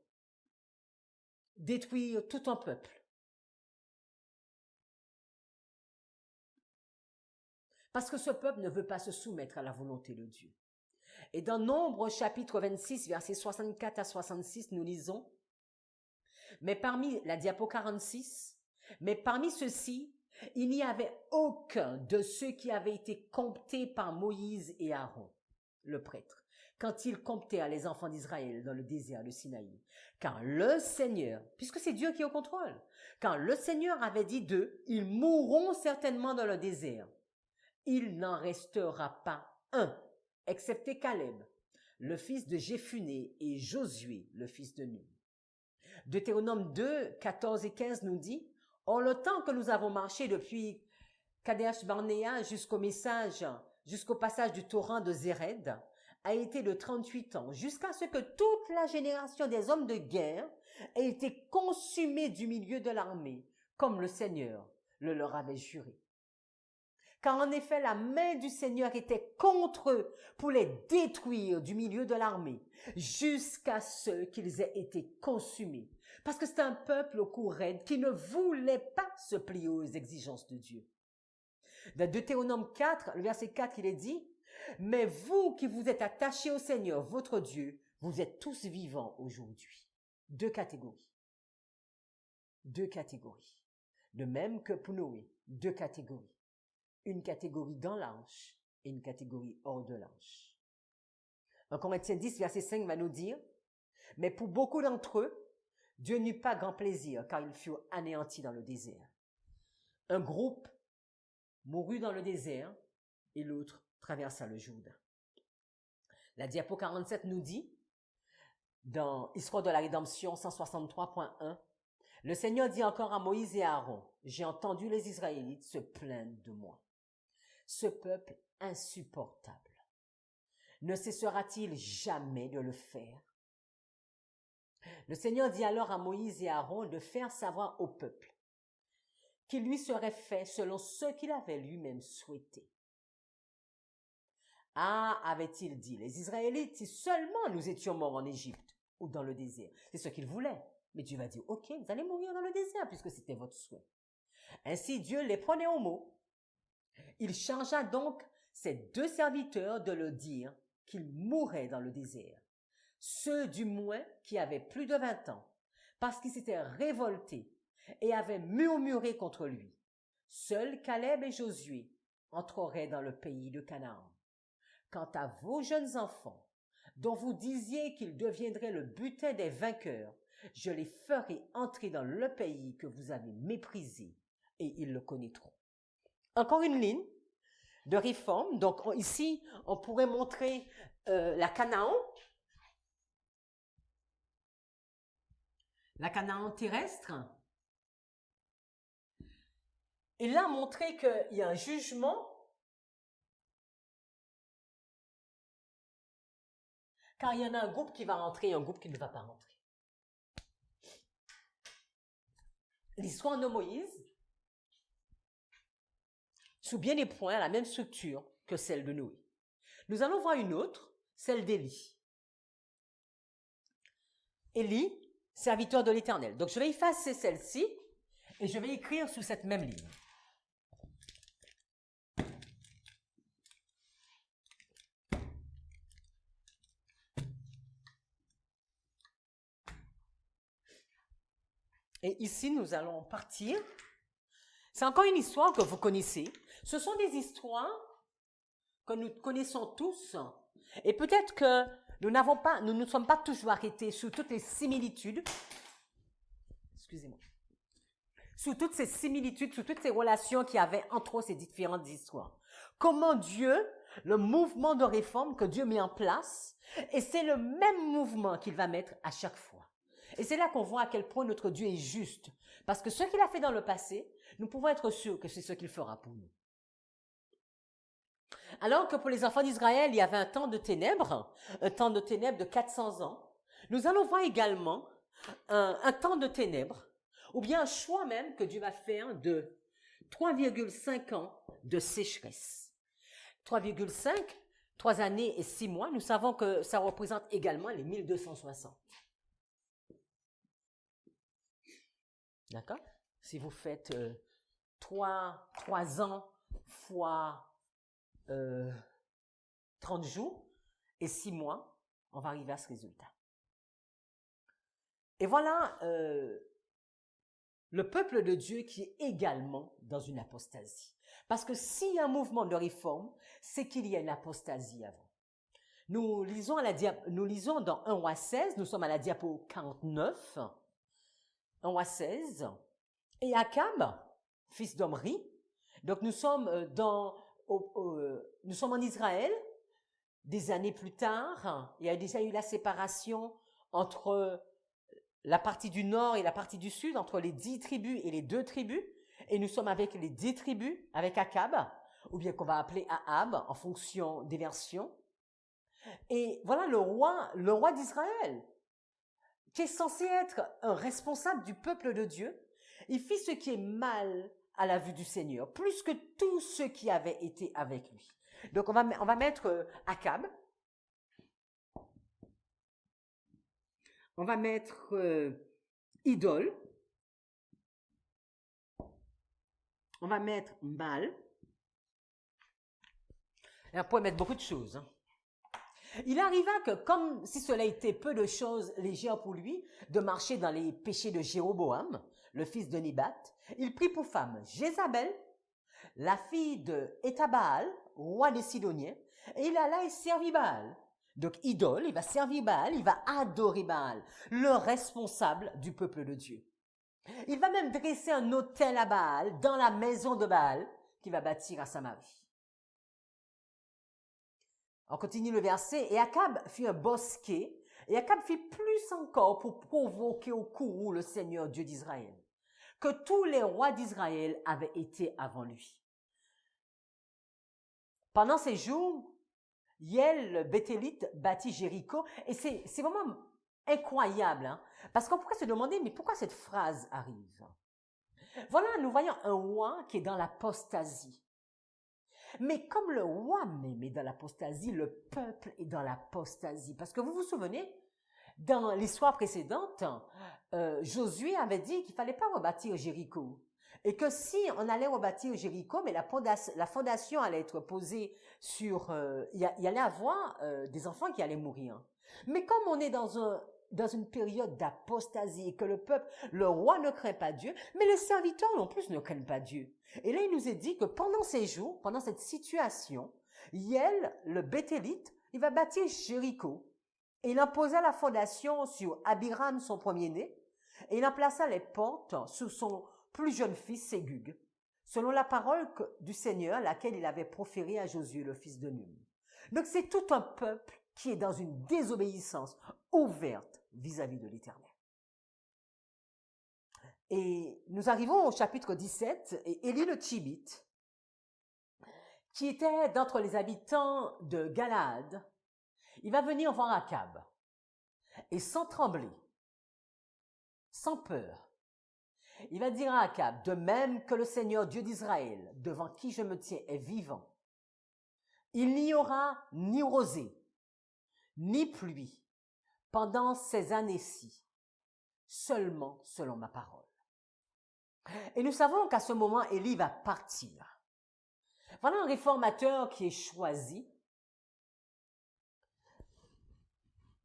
détruire tout un peuple. Parce que ce peuple ne veut pas se soumettre à la volonté de Dieu. Et dans Nombre chapitre 26, versets 64 à 66, nous lisons, mais parmi la diapo 46, mais parmi ceux-ci, il n'y avait aucun de ceux qui avaient été comptés par Moïse et Aaron, le prêtre, quand ils comptèrent les enfants d'Israël dans le désert de Sinaï. Car le Seigneur, puisque c'est Dieu qui est au contrôle, quand le Seigneur avait dit d'eux, ils mourront certainement dans le désert. Il n'en restera pas un, excepté Caleb, le fils de Jéphuné, et Josué, le fils de Nun. Deutéronome 2, 14 et 15 nous dit, « Or le temps que nous avons marché depuis Kadesh Barnéa jusqu'au passage du torrent de Zéred, a été de 38 ans, jusqu'à ce que toute la génération des hommes de guerre ait été consumée du milieu de l'armée, comme le Seigneur le leur avait juré. Car en effet, la main du Seigneur était contre eux pour les détruire du milieu de l'armée, jusqu'à ce qu'ils aient été consumés. Parce que c'est un peuple au cou raide qui ne voulait pas se plier aux exigences de Dieu. Dans Deutéronome 4, le verset 4, il est dit, « Mais vous qui vous êtes attachés au Seigneur, votre Dieu, vous êtes tous vivants aujourd'hui. » Deux catégories. Deux catégories. De même que pour Noé, deux catégories. Une catégorie dans l'arche et une catégorie hors de l'arche. En Corinthiens 10, verset 5 va nous dire, « Mais pour beaucoup d'entre eux, Dieu n'eut pas grand plaisir, car ils furent anéantis dans le désert. » Un groupe mourut dans le désert et l'autre traversa le Jourdain. La diapo 47 nous dit, dans Histoire de la rédemption 163.1, « Le Seigneur dit encore à Moïse et à Aaron, « J'ai entendu les Israélites se plaindre de moi. Ce peuple insupportable, ne cessera-t-il jamais de le faire? » Le Seigneur dit alors à Moïse et à Aaron de faire savoir au peuple qu'il lui serait fait selon ce qu'il avait lui-même souhaité. Ah, avait-il dit, les Israélites, si seulement nous étions morts en Égypte ou dans le désert. C'est ce qu'ils voulaient. Mais Dieu va dire, ok, vous allez mourir dans le désert puisque c'était votre souhait. Ainsi, Dieu les prenait au mot. Il chargea donc ses deux serviteurs de le dire qu'ils mourraient dans le désert. Ceux du moins qui avaient plus de 20 ans, parce qu'ils s'étaient révoltés et avaient murmuré contre lui. Seuls Caleb et Josué entreraient dans le pays de Canaan. Quant à vos jeunes enfants, dont vous disiez qu'ils deviendraient le butin des vainqueurs, je les ferai entrer dans le pays que vous avez méprisé, et ils le connaîtront. Encore une ligne de réforme. Donc ici, on pourrait montrer la Canaan terrestre. Et là, montrer qu'il y a un jugement, car il y en a un groupe qui va rentrer et un groupe qui ne va pas rentrer. L'histoire de Moïse, sous bien des points, a la même structure que celle de Noé. Nous allons voir une autre, celle d'Élie. Élie, serviteur de l'Éternel. Donc je vais effacer celle-ci et je vais écrire sous cette même ligne. Et ici, nous allons partir. C'est encore une histoire que vous connaissez. Ce sont des histoires que nous connaissons tous. Et peut-être que nous ne nous sommes pas toujours arrêtés sur toutes les similitudes. Excusez-moi. Sur toutes ces similitudes, sur toutes ces relations qu'il y avait entre ces différentes histoires. Comment Dieu, le mouvement de réforme que Dieu met en place, et c'est le même mouvement qu'il va mettre à chaque fois. Et c'est là qu'on voit à quel point notre Dieu est juste. Parce que ce qu'il a fait dans le passé, nous pouvons être sûrs que c'est ce qu'il fera pour nous. Alors que pour les enfants d'Israël, il y avait un temps de ténèbres de 400 ans, nous allons voir également un temps de ténèbres, ou bien un choix même que Dieu va faire de 3,5 ans de sécheresse. 3,5, 3 années et 6 mois, nous savons que ça représente également les 1260. D'accord? Si vous faites 3 ans fois 30 jours et 6 mois, on va arriver à ce résultat. Et voilà le peuple de Dieu qui est également dans une apostasie. Parce que s'il y a un mouvement de réforme, c'est qu'il y a une apostasie avant. Nous lisons dans 1 roi 16, nous sommes à la diapo 49, 1 roi 16, et Akab, fils d'Omri, donc nous sommes en Israël, des années plus tard, il y a déjà eu la séparation entre la partie du nord et la partie du sud, entre les 10 tribus et les 2 tribus, et nous sommes avec les 10 tribus, avec Akab, ou bien qu'on va appeler Ahab en fonction des versions. Et voilà le roi d'Israël, qui est censé être un responsable du peuple de Dieu. Il fit ce qui est mal à la vue du Seigneur, plus que tous ceux qui avaient été avec lui. Donc on va mettre Akab. On va mettre idole. On va mettre Baal. Et on pourrait mettre beaucoup de choses. Hein. Il arriva que, comme si cela était peu de choses légères pour lui, de marcher dans les péchés de Jéroboam, le fils de Nébat, il prit pour femme Jézabel, la fille de Étabaal, roi des Sidoniens, et il alla et servit Baal. Donc, idole, il va servir Baal, il va adorer Baal, le responsable du peuple de Dieu. Il va même dresser un autel à Baal dans la maison de Baal qu'il va bâtir à Samarie. On continue le verset. Et Akab fit un bosquet, et Akab fit plus encore pour provoquer au courroux le Seigneur Dieu d'Israël, que tous les rois d'Israël avaient été avant lui. Pendant ces jours, Hiel, le Béthélite, bâtit Jéricho, et c'est vraiment incroyable, hein, parce qu'on pourrait se demander, mais pourquoi cette phrase arrive? Voilà, nous voyons un roi qui est dans l'apostasie. Mais comme le roi même est dans l'apostasie, le peuple est dans l'apostasie. Parce que vous vous souvenez, dans l'histoire précédente, Josué avait dit qu'il ne fallait pas rebâtir Jéricho. Et que si on allait rebâtir Jéricho, mais la fondation allait être posée sur... il y allait avoir des enfants qui allaient mourir. Mais comme on est dans une période d'apostasie et que le roi ne craint pas Dieu, mais les serviteurs non plus ne craignent pas Dieu. Et là, il nous est dit que pendant ces jours, pendant cette situation, Hiel, le Béthélite, il va bâtir Jéricho. Et il en posa la fondation sur Abiram, son premier-né, et il en plaça les portes sur son plus jeune fils, Ségug, selon la parole du Seigneur, laquelle il avait proférée à Josué, le fils de Nun. Donc c'est tout un peuple qui est dans une désobéissance ouverte vis-à-vis de l'Éternel. Et nous arrivons au chapitre 17, et Élie le Tchibite, qui était d'entre les habitants de Galaad, il va venir voir Akab, et sans trembler, sans peur, il va dire à Akab, de même que le Seigneur Dieu d'Israël, devant qui je me tiens, est vivant, il n'y aura ni rosée, ni pluie pendant ces années-ci, seulement selon ma parole. Et nous savons qu'à ce moment, Élie va partir. Voilà un réformateur qui est choisi.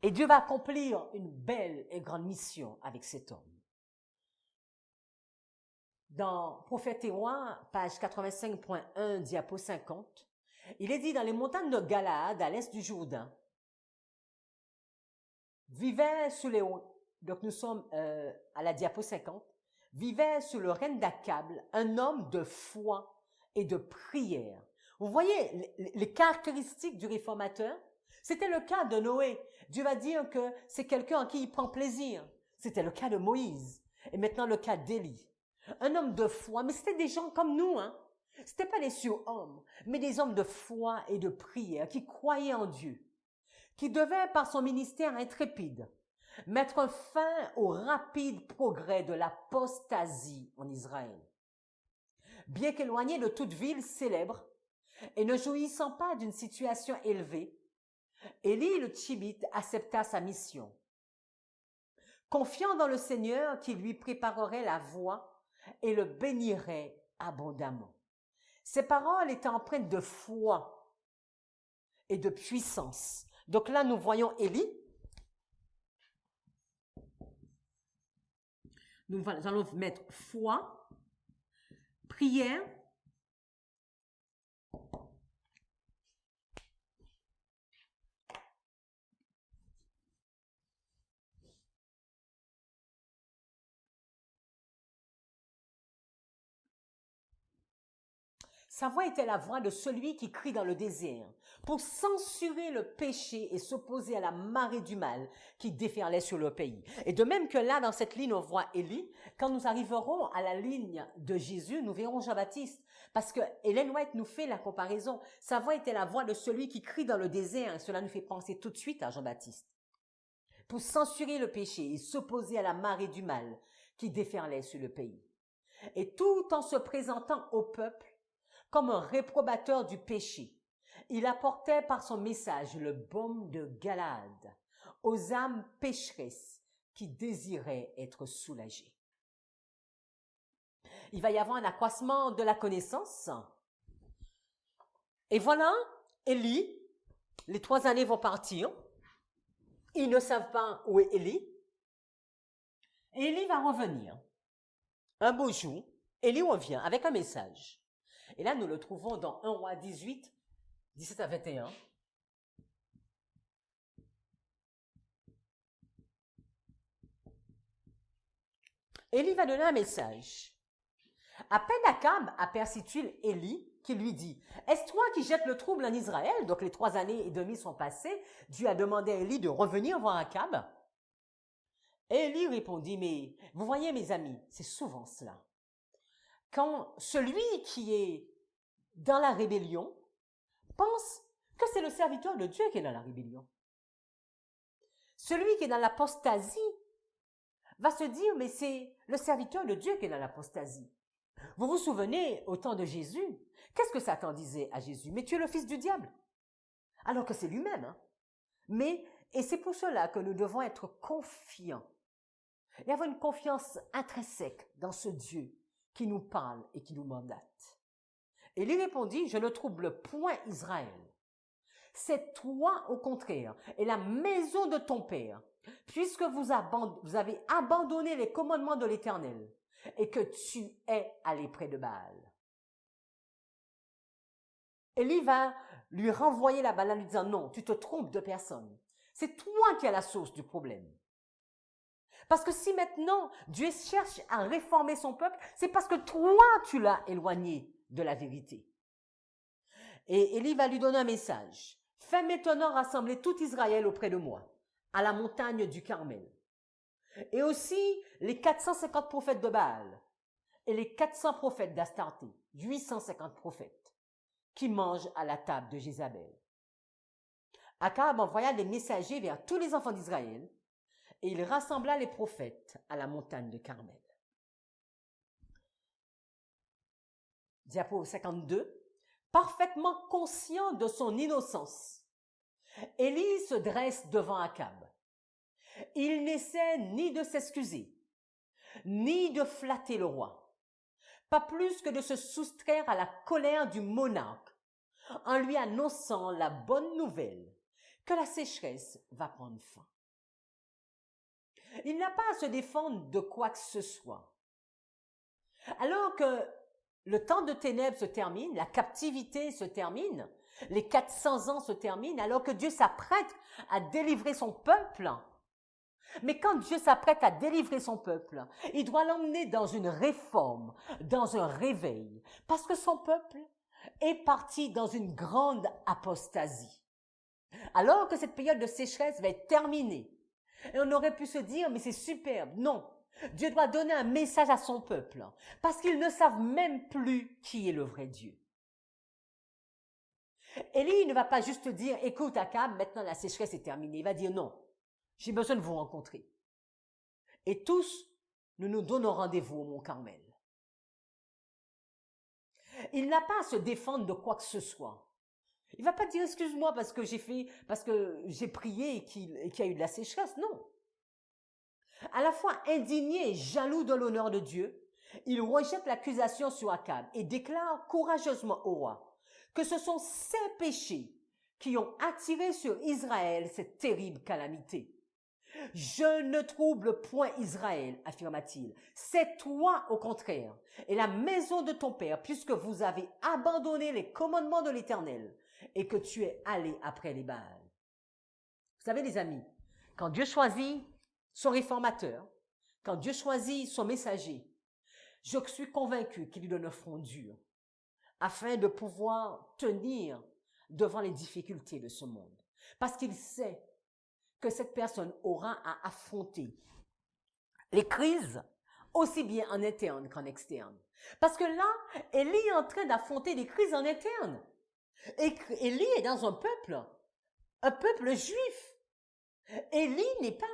Et Dieu va accomplir une belle et grande mission avec cet homme. Dans Prophète et Rois, page 85.1, diapo 50, il est dit, dans les montagnes de Galaad, à l'est du Jourdain, vivait sous les... Donc nous sommes à la diapo 50, vivait sous le règne d'Akab un homme de foi et de prière. Vous voyez les caractéristiques du réformateur? C'était le cas de Noé. Dieu va dire que c'est quelqu'un en qui il prend plaisir. C'était le cas de Moïse. Et maintenant le cas d'Élie. Un homme de foi, mais c'était des gens comme nous, hein. C'était pas des surhommes, mais des hommes de foi et de prière qui croyaient en Dieu, qui devaient, par son ministère intrépide, mettre fin au rapide progrès de l'apostasie en Israël. Bien qu'éloigné de toute ville célèbre et ne jouissant pas d'une situation élevée, Élie le Tchibite accepta sa mission. confiant dans le Seigneur qui lui préparerait la voie et le bénirait abondamment. Ces paroles étaient empreintes de foi et de puissance. Donc là, nous voyons Élie. Nous allons mettre foi, prière, sa voix était la voix de celui qui crie dans le désert pour censurer le péché et s'opposer à la marée du mal qui déferlait sur le pays. Et de même que là, dans cette ligne, on voit Élie, quand nous arriverons à la ligne de Jésus, nous verrons Jean-Baptiste. Parce que Ellen White nous fait la comparaison. Sa voix était la voix de celui qui crie dans le désert. Et cela nous fait penser tout de suite à Jean-Baptiste. Pour censurer le péché et s'opposer à la marée du mal qui déferlait sur le pays. Et tout en se présentant au peuple comme un réprobateur du péché, il apportait par son message le baume de Galade aux âmes pécheresses qui désiraient être soulagées. Il va y avoir un accroissement de la connaissance. Et voilà, Élie, les 3 années vont partir. Ils ne savent pas où est Élie. Et Élie va revenir. Un beau jour, Élie revient avec un message. Et là, nous le trouvons dans 1 Roi 18, 17 à 21. Élie va donner un message. À peine Akab aperçut-il Élie qui lui dit « Est-ce toi qui jettes le trouble en Israël ?» Donc les 3 années et demie sont passées. Dieu a demandé à Élie de revenir voir Akab. Et Élie répondit « Mais vous voyez mes amis, c'est souvent cela. Quand celui qui est dans la rébellion pense que c'est le serviteur de Dieu qui est dans la rébellion. Celui qui est dans l'apostasie va se dire, mais c'est le serviteur de Dieu qui est dans l'apostasie. Vous vous souvenez, au temps de Jésus, qu'est-ce que Satan disait à Jésus? Mais tu es le fils du diable. Alors que c'est lui-même. Et c'est pour cela que nous devons être confiants. Et avoir une confiance intrinsèque dans ce Dieu qui nous parle et qui nous mandate. Et il répondit, je ne trouble point Israël. C'est toi au contraire, et la maison de ton père, puisque vous avez abandonné les commandements de l'Éternel, et que tu es allé près de Baal. Élie va lui renvoyer la balle en lui disant, non, tu te trompes de personne. C'est toi qui as la source du problème. Parce que si maintenant Dieu cherche à réformer son peuple, c'est parce que toi tu l'as éloigné de la vérité. Et Élie va lui donner un message. Fais maintenant rassembler tout Israël auprès de moi, à la montagne du Carmel. Et aussi les 450 prophètes de Baal et les 400 prophètes d'Astarté, 850 prophètes, qui mangent à la table de Jézabel. Akab envoya des messagers vers tous les enfants d'Israël, et il rassembla les prophètes à la montagne de Carmel. Diapo 52. Parfaitement conscient de son innocence, Élie se dresse devant Akab. Il n'essaie ni de s'excuser, ni de flatter le roi, pas plus que de se soustraire à la colère du monarque en lui annonçant la bonne nouvelle que la sécheresse va prendre fin. Il n'a pas à se défendre de quoi que ce soit. Alors que le temps de ténèbres se termine, la captivité se termine, les 400 ans se terminent, alors que Dieu s'apprête à délivrer son peuple. Mais quand Dieu s'apprête à délivrer son peuple, il doit l'emmener dans une réforme, dans un réveil, parce que son peuple est parti dans une grande apostasie. Alors que cette période de sécheresse va être terminée, et on aurait pu se dire, mais c'est superbe. Non, Dieu doit donner un message à son peuple, parce qu'ils ne savent même plus qui est le vrai Dieu. Élie ne va pas juste dire, écoute Akab, maintenant la sécheresse est terminée. Il va dire, non, j'ai besoin de vous rencontrer. Et tous, nous nous donnons rendez-vous au mont Carmel. Il n'a pas à se défendre de quoi que ce soit. Il va pas dire, excuse-moi parce que j'ai prié et qu'il y a eu de la sécheresse. Non. À la fois indigné et jaloux de l'honneur de Dieu, il rejette l'accusation sur Akab et déclare courageusement au roi que ce sont ses péchés qui ont attiré sur Israël cette terrible calamité. Je ne trouble point Israël, affirma-t-il. C'est toi, au contraire, et la maison de ton père, puisque vous avez abandonné les commandements de l'Éternel et que tu es allé après les Baals. Vous savez, les amis, quand Dieu choisit son réformateur, quand Dieu choisit son messager, je suis convaincu qu'il lui donne un front dur afin de pouvoir tenir devant les difficultés de ce monde. Parce qu'il sait que cette personne aura à affronter les crises aussi bien en interne qu'en externe. Parce que là, Élie est en train d'affronter des crises en interne. Et Élie est dans un peuple juif. Élie n'est pas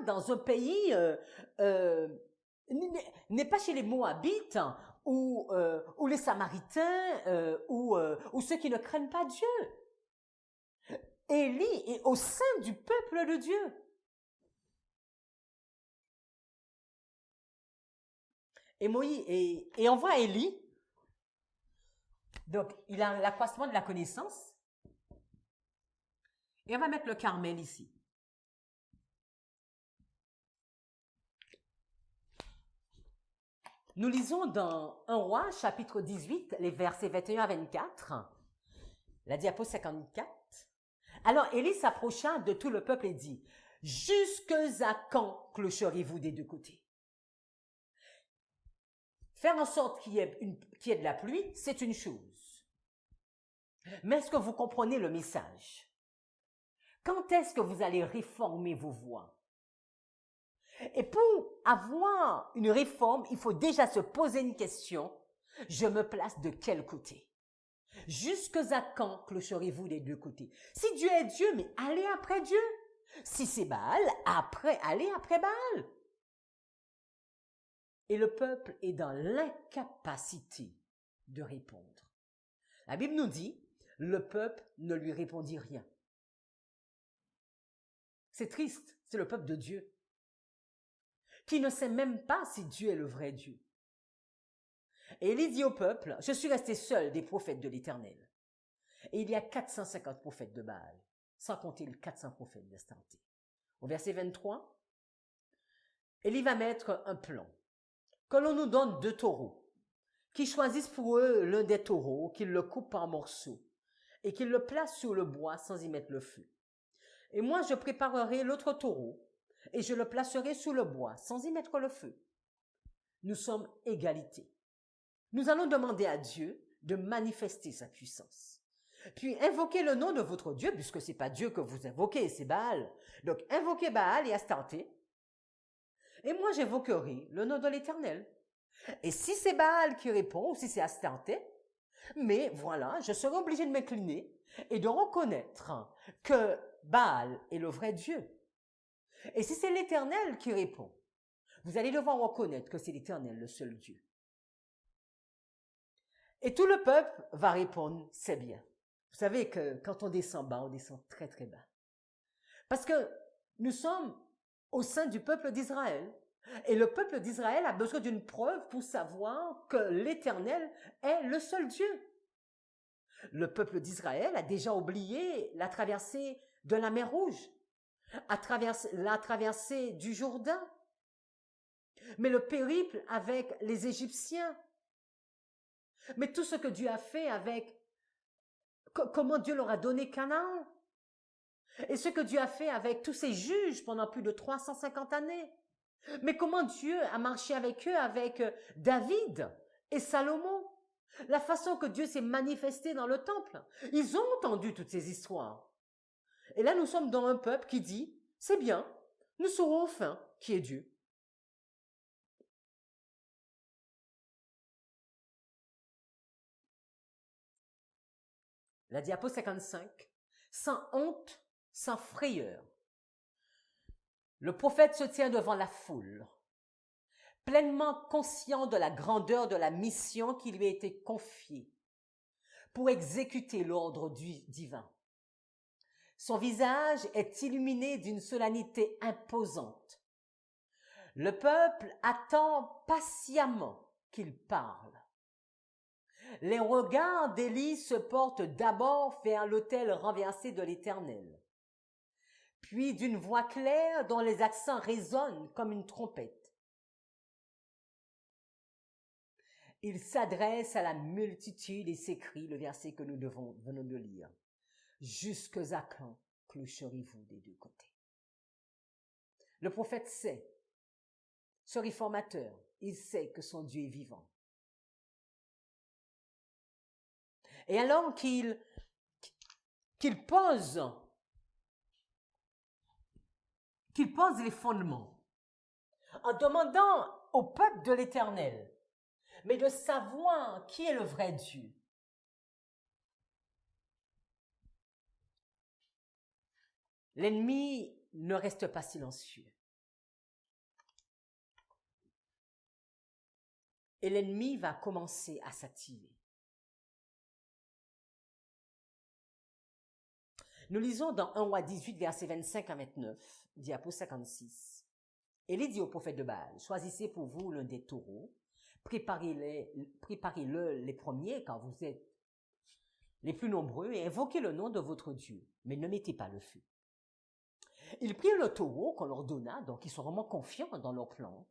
dans un pays, n'est pas chez les Moabites ou les Samaritains ou ceux qui ne craignent pas Dieu. Élie est au sein du peuple de Dieu. Et Moïse, et on voit Élie, donc il a l'accroissement de la connaissance, et on va mettre le Carmel ici. Nous lisons dans 1 Roi, chapitre 18, les versets 21 à 24, la diapo 54. Alors Élie s'approcha de tout le peuple et dit, « Jusque à quand clocherez-vous des deux côtés ?» Faire en sorte qu'il y ait de la pluie, c'est une chose. Mais est-ce que vous comprenez le message? Quand est-ce que vous allez réformer vos voies? Et pour avoir une réforme, il faut déjà se poser une question. Je me place de quel côté? Jusque à quand clocherez-vous des deux côtés? Si Dieu est Dieu, mais allez après Dieu. Si c'est Baal, allez après Baal. Et le peuple est dans l'incapacité de répondre. La Bible nous dit, le peuple ne lui répondit rien. C'est triste, c'est le peuple de Dieu, qui ne sait même pas si Dieu est le vrai Dieu. Et il dit au peuple, je suis resté seul des prophètes de l'Éternel. Et il y a 450 prophètes de Baal, sans compter les 400 prophètes d'Astarté. Au verset 23, Élie va mettre un plan. Que l'on nous donne 2 taureaux, qu'ils choisissent pour eux l'un des taureaux, qu'ils le coupent en morceaux, et qu'ils le placent sur le bois sans y mettre le feu. Et moi, je préparerai l'autre taureau, et je le placerai sous le bois, sans y mettre le feu. Nous sommes égalité. Nous allons demander à Dieu de manifester sa puissance. Puis invoquez le nom de votre Dieu, puisque c'est pas Dieu que vous invoquez, c'est Baal. Donc invoquez Baal et Astarté. Et moi j'invoquerai le nom de l'Éternel. Et si c'est Baal qui répond, ou si c'est Astarté, mais voilà, je serai obligé de m'incliner et de reconnaître que Baal est le vrai Dieu. Et si c'est l'Éternel qui répond, vous allez devoir reconnaître que c'est l'Éternel, le seul Dieu. Et tout le peuple va répondre, c'est bien. Vous savez que quand on descend bas, on descend très très bas. Parce que nous sommes au sein du peuple d'Israël. Et le peuple d'Israël a besoin d'une preuve pour savoir que l'Éternel est le seul Dieu. Le peuple d'Israël a déjà oublié la traversée de la mer Rouge, la traversée du Jourdain, mais le périple avec les Égyptiens, mais tout ce que Dieu a fait avec, comment Dieu leur a donné Canaan, et ce que Dieu a fait avec tous ces juges pendant plus de 350 années. Mais comment Dieu a marché avec eux, avec David et Salomon, la façon que Dieu s'est manifesté dans le temple. Ils ont entendu toutes ces histoires. Et là, nous sommes dans un peuple qui dit, c'est bien, nous saurons enfin qui est Dieu. La diapo 55, sans honte, sans frayeur. Le prophète se tient devant la foule, pleinement conscient de la grandeur de la mission qui lui a été confiée pour exécuter l'ordre divin. Son visage est illuminé d'une solennité imposante Le peuple attend patiemment qu'il parle. Les regards d'Élie se portent d'abord vers l'autel renversé de l'Éternel, puis d'une voix claire dont les accents résonnent comme une trompette. Il s'adresse à la multitude et s'écrie le verset que nous venons de lire. « Jusque à quand clocherez-vous des deux côtés ?» Le prophète sait, ce réformateur, il sait que son Dieu est vivant. Et alors qu'il pose les fondements en demandant au peuple de l'Éternel, mais de savoir qui est le vrai Dieu. L'ennemi ne reste pas silencieux. Et l'ennemi va commencer à s'activer. Nous lisons dans 1 Roi 18, versets 25 à 29, diapo 56. Élie dit au prophète de Baal, « Choisissez pour vous l'un des taureaux, préparez-le les premiers quand vous êtes les plus nombreux et invoquez le nom de votre Dieu, mais ne mettez pas le feu. » Ils prirent le taureau qu'on leur donna, donc ils sont vraiment confiants dans leur plan.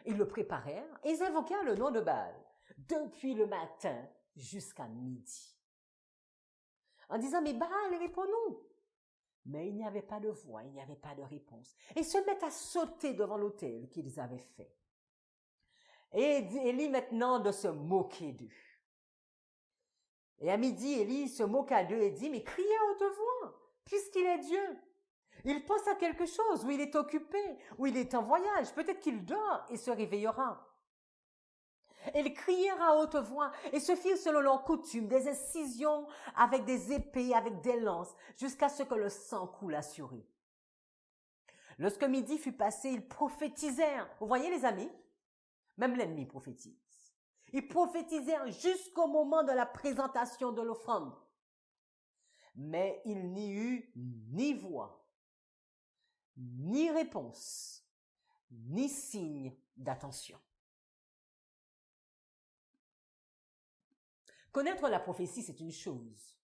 Ils le préparèrent et ils invoquèrent le nom de Baal depuis le matin jusqu'à midi. En disant, mais Baal, réponds-nous. Mais il n'y avait pas de voix, il n'y avait pas de réponse. Et ils se mettent à sauter devant l'autel qu'ils avaient fait. Et Élie maintenant de se moquer d'eux. Et à midi, Élie se moqua d'eux et dit, mais criez à haute voix, puisqu'il est Dieu. Il pense à quelque chose, ou il est occupé, ou il est en voyage. Peut-être qu'il dort et se réveillera. Et ils crièrent à haute voix et se firent selon leur coutume des incisions avec des épées, avec des lances, jusqu'à ce que le sang coulât sur eux. Lorsque midi fut passé, ils prophétisèrent. Vous voyez les amis? Même l'ennemi prophétise. Ils prophétisèrent jusqu'au moment de la présentation de l'offrande. Mais il n'y eut ni voix, ni réponse, ni signe d'attention. Connaître la prophétie, c'est une chose.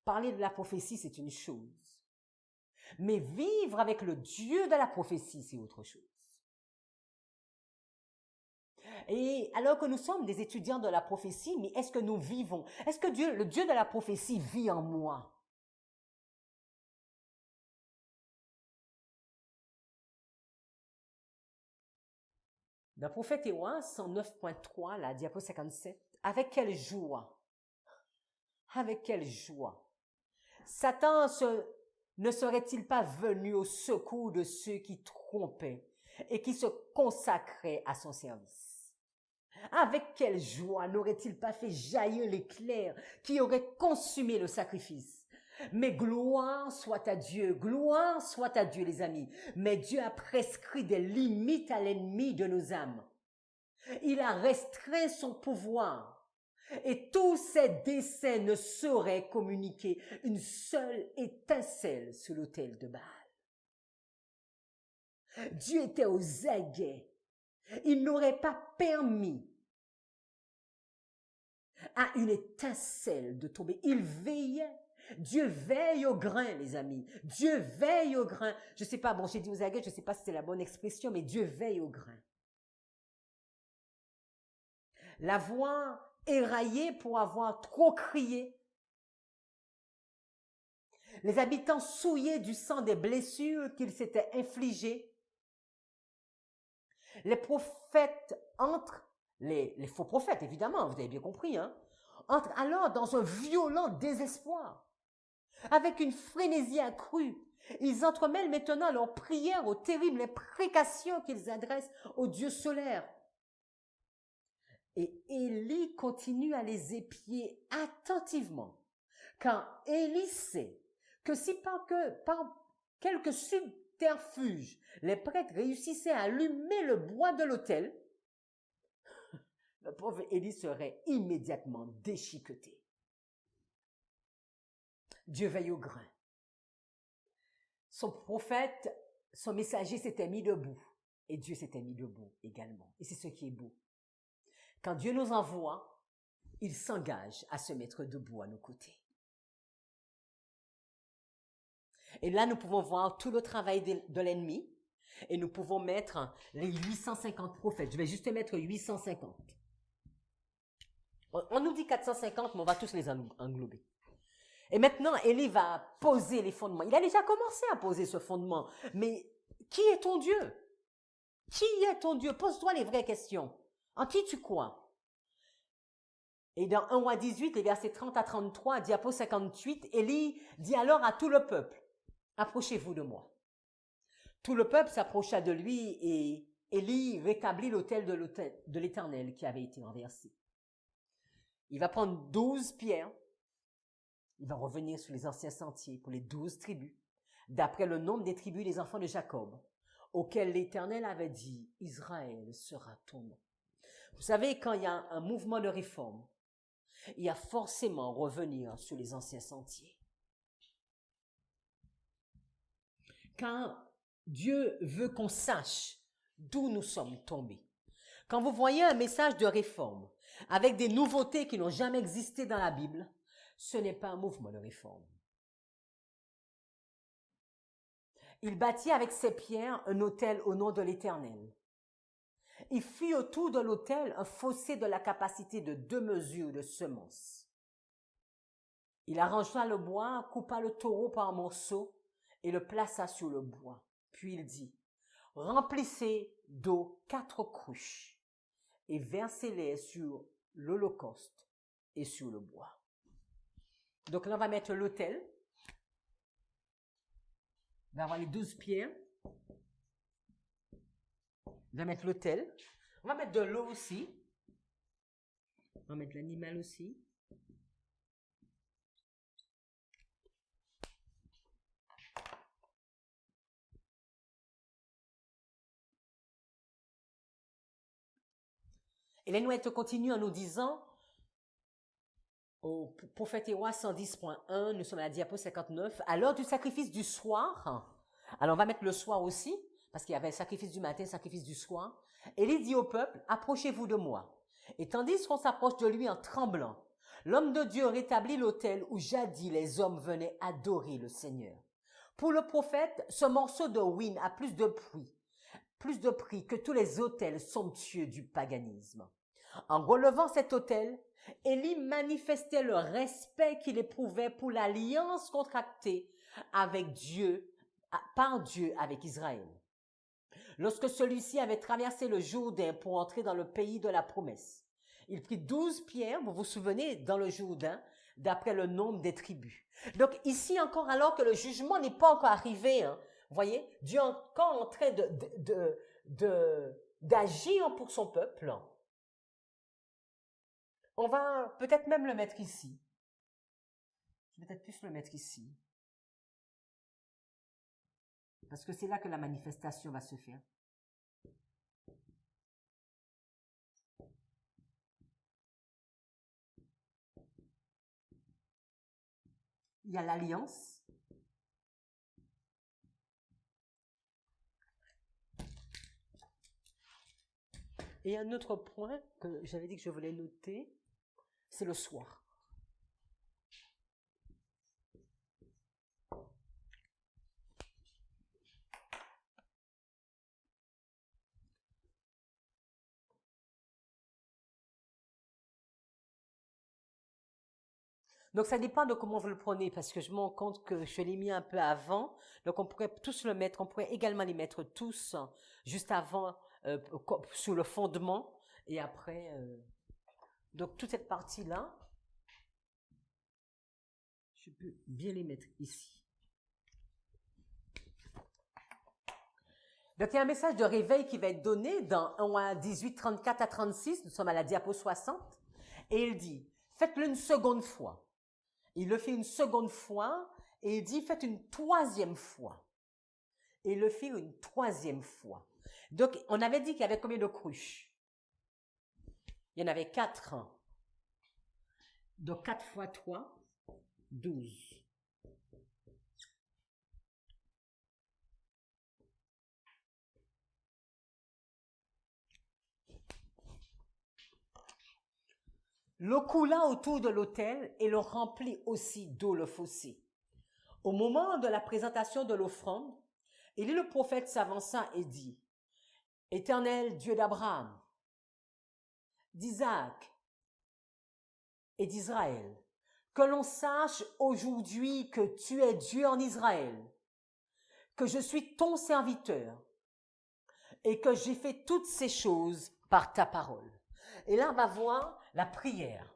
Parler de la prophétie, c'est une chose. Mais vivre avec le Dieu de la prophétie, c'est autre chose. Et alors que nous sommes des étudiants de la prophétie, mais est-ce que nous vivons? Est-ce que le Dieu de la prophétie vit en moi? Dans Prophète Éoin 109.3, la diapo 57, avec quelle joie, Satan ne serait-il pas venu au secours de ceux qui trompaient et qui se consacraient à son service? Avec quelle joie n'aurait-il pas fait jaillir l'éclair qui aurait consumé le sacrifice? Mais gloire soit à Dieu les amis. Mais Dieu a prescrit des limites à l'ennemi de nos âmes. Il a restreint son pouvoir. Et tous ses desseins ne sauraient communiquer une seule étincelle sur l'autel de Baal. Dieu était aux aguets. Il n'aurait pas permis à une étincelle de tomber. Il veillait. Dieu veille au grain, les amis. Dieu veille au grain. Je sais pas, bon, j'ai dit aux aguets, je sais pas si c'est la bonne expression, mais Dieu veille au grain. La voix éraillée pour avoir trop crié. Les habitants souillés du sang des blessures qu'ils s'étaient infligées. Les prophètes entrent, les faux prophètes évidemment, vous avez bien compris, entrent alors dans un violent désespoir. Avec une frénésie accrue, ils entremêlent maintenant leurs prières aux terribles imprécations qu'ils adressent au Dieu solaire. Et Élie continue à les épier attentivement, car Élie sait que si par quelques subterfuges, les prêtres réussissaient à allumer le bois de l'autel, le pauvre Élie serait immédiatement déchiqueté. Dieu veille au grain. Son prophète, son messager s'était mis debout Et Dieu s'était mis debout également. Et c'est ce qui est beau. Quand Dieu nous envoie, il s'engage à se mettre debout à nos côtés. Et là, nous pouvons voir tout le travail de l'ennemi et nous pouvons mettre les 850 prophètes. Je vais juste mettre 850. On nous dit 450, mais on va tous les englober. Et maintenant, Élie va poser les fondements. Il a déjà commencé à poser ce fondement. Mais qui est ton Dieu? Qui est ton Dieu? Pose-toi les vraies questions. En qui tu crois? Et dans 1 roi 18, les versets 30 à 33, diapo 58, Élie dit alors à tout le peuple, approchez-vous de moi. Tout le peuple s'approcha de lui et Élie rétablit l'autel de l'Éternel qui avait été renversé. Il va prendre 12 pierres. Il va revenir sur les anciens sentiers pour les 12 tribus, d'après le nombre des tribus des enfants de Jacob, auxquels l'Éternel avait dit, Israël sera ton nom. Vous savez, quand il y a un mouvement de réforme, il y a forcément revenir sur les anciens sentiers. Quand Dieu veut qu'on sache d'où nous sommes tombés. Quand vous voyez un message de réforme avec des nouveautés qui n'ont jamais existé dans la Bible, ce n'est pas un mouvement de réforme. Il bâtit avec ses pierres un autel au nom de l'Éternel. Il fit autour de l'autel un fossé de la capacité de 2 mesures de semences. Il arrangea le bois, coupa le taureau par morceaux et le plaça sur le bois. Puis il dit, remplissez d'eau 4 cruches et versez-les sur l'holocauste et sur le bois. Donc là, on va mettre l'autel. On va avoir les 12 pierres. On va mettre l'autel. On va mettre de l'eau aussi. On va mettre l'animal aussi. Et l'Énoëte continue en nous disant, au prophète Éwa 110.1, nous sommes à la diapo 59, à l'heure du sacrifice du soir, alors on va mettre le soir aussi, parce qu'il y avait le sacrifice du matin, le sacrifice du soir, Élie dit au peuple, approchez-vous de moi. Et tandis qu'on s'approche de lui en tremblant, l'homme de Dieu rétablit l'autel où jadis les hommes venaient adorer le Seigneur. Pour le prophète, ce morceau de ruine a plus de prix que tous les autels somptueux du paganisme. En relevant cet autel, Élie manifestait le respect qu'il éprouvait pour l'alliance contractée avec Dieu, par Dieu avec Israël. Lorsque celui-ci avait traversé le Jourdain pour entrer dans le pays de la promesse, il prit 12 pierres, vous vous souvenez, dans le Jourdain, d'après le nombre des tribus. Donc ici encore, alors que le jugement n'est pas encore arrivé, vous voyez, Dieu est encore en train d'agir pour son peuple. On va peut-être même le mettre ici. Je vais peut-être plus le mettre ici. Parce que c'est là que la manifestation va se faire. Il y a l'alliance. Et un autre point que j'avais dit que je voulais noter, c'est le soir. Donc ça dépend de comment vous le prenez, parce que je me rends compte que je l'ai mis un peu avant, donc on pourrait tous le mettre, on pourrait également les mettre tous juste avant, sous le fondement, et après, donc toute cette partie-là, je peux bien les mettre ici. Donc il y a un message de réveil qui va être donné dans 1 18, 34 à 36, nous sommes à la diapo 60, et il dit, faites-le une seconde fois. Il le fait une seconde fois et il dit faites une troisième fois. Et il le fait une troisième fois. Donc, on avait dit qu'il y avait combien de cruches? Il y en avait 4. Donc, 4 fois 3, 12. L'eau coula autour de l'autel et le remplit aussi d'eau le fossé. Au moment de la présentation de l'offrande, Élie le prophète s'avança et dit, « Éternel Dieu d'Abraham, d'Isaac et d'Israël, que l'on sache aujourd'hui que tu es Dieu en Israël, que je suis ton serviteur et que j'ai fait toutes ces choses par ta parole. » Et là, on va voir la prière.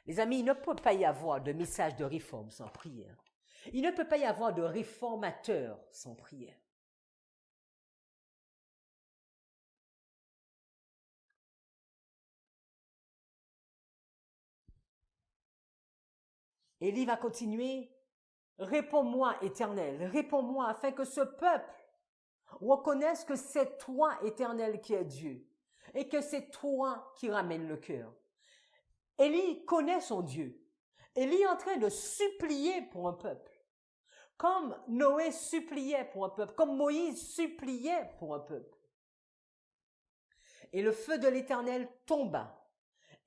Les amis, il ne peut pas y avoir de message de réforme sans prière. Il ne peut pas y avoir de réformateur sans prière. Élie va continuer. « Réponds-moi, Éternel, réponds-moi, afin que ce peuple reconnaisse que c'est toi, Éternel, qui es Dieu, et que c'est toi qui ramène le cœur. » Élie connaît son Dieu. Élie est en train de supplier pour un peuple. Comme Noé suppliait pour un peuple, comme Moïse suppliait pour un peuple. Et le feu de l'Éternel tomba,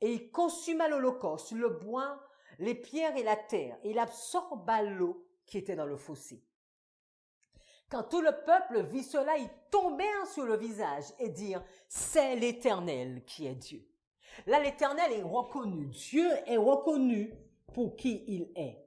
et il consuma l'holocauste, le bois, les pierres et la terre, et il absorba l'eau qui était dans le fossé. Quand tout le peuple vit cela, ils tombèrent sur le visage et dirent, « C'est l'Éternel qui est Dieu. » Là, l'Éternel est reconnu. Dieu est reconnu pour qui il est.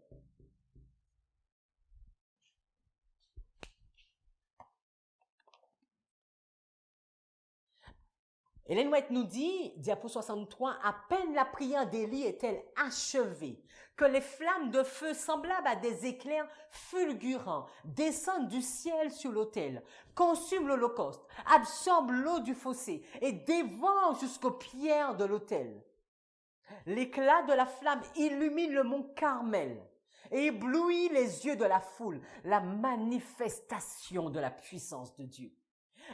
Ellen White nous dit, diapo 63, « À peine la prière d'Élie est-elle achevée, que les flammes de feu semblables à des éclairs fulgurants descendent du ciel sur l'autel, consument l'holocauste, absorbent l'eau du fossé et dévorent jusqu'aux pierres de l'autel. L'éclat de la flamme illumine le mont Carmel et éblouit les yeux de la foule, la manifestation de la puissance de Dieu.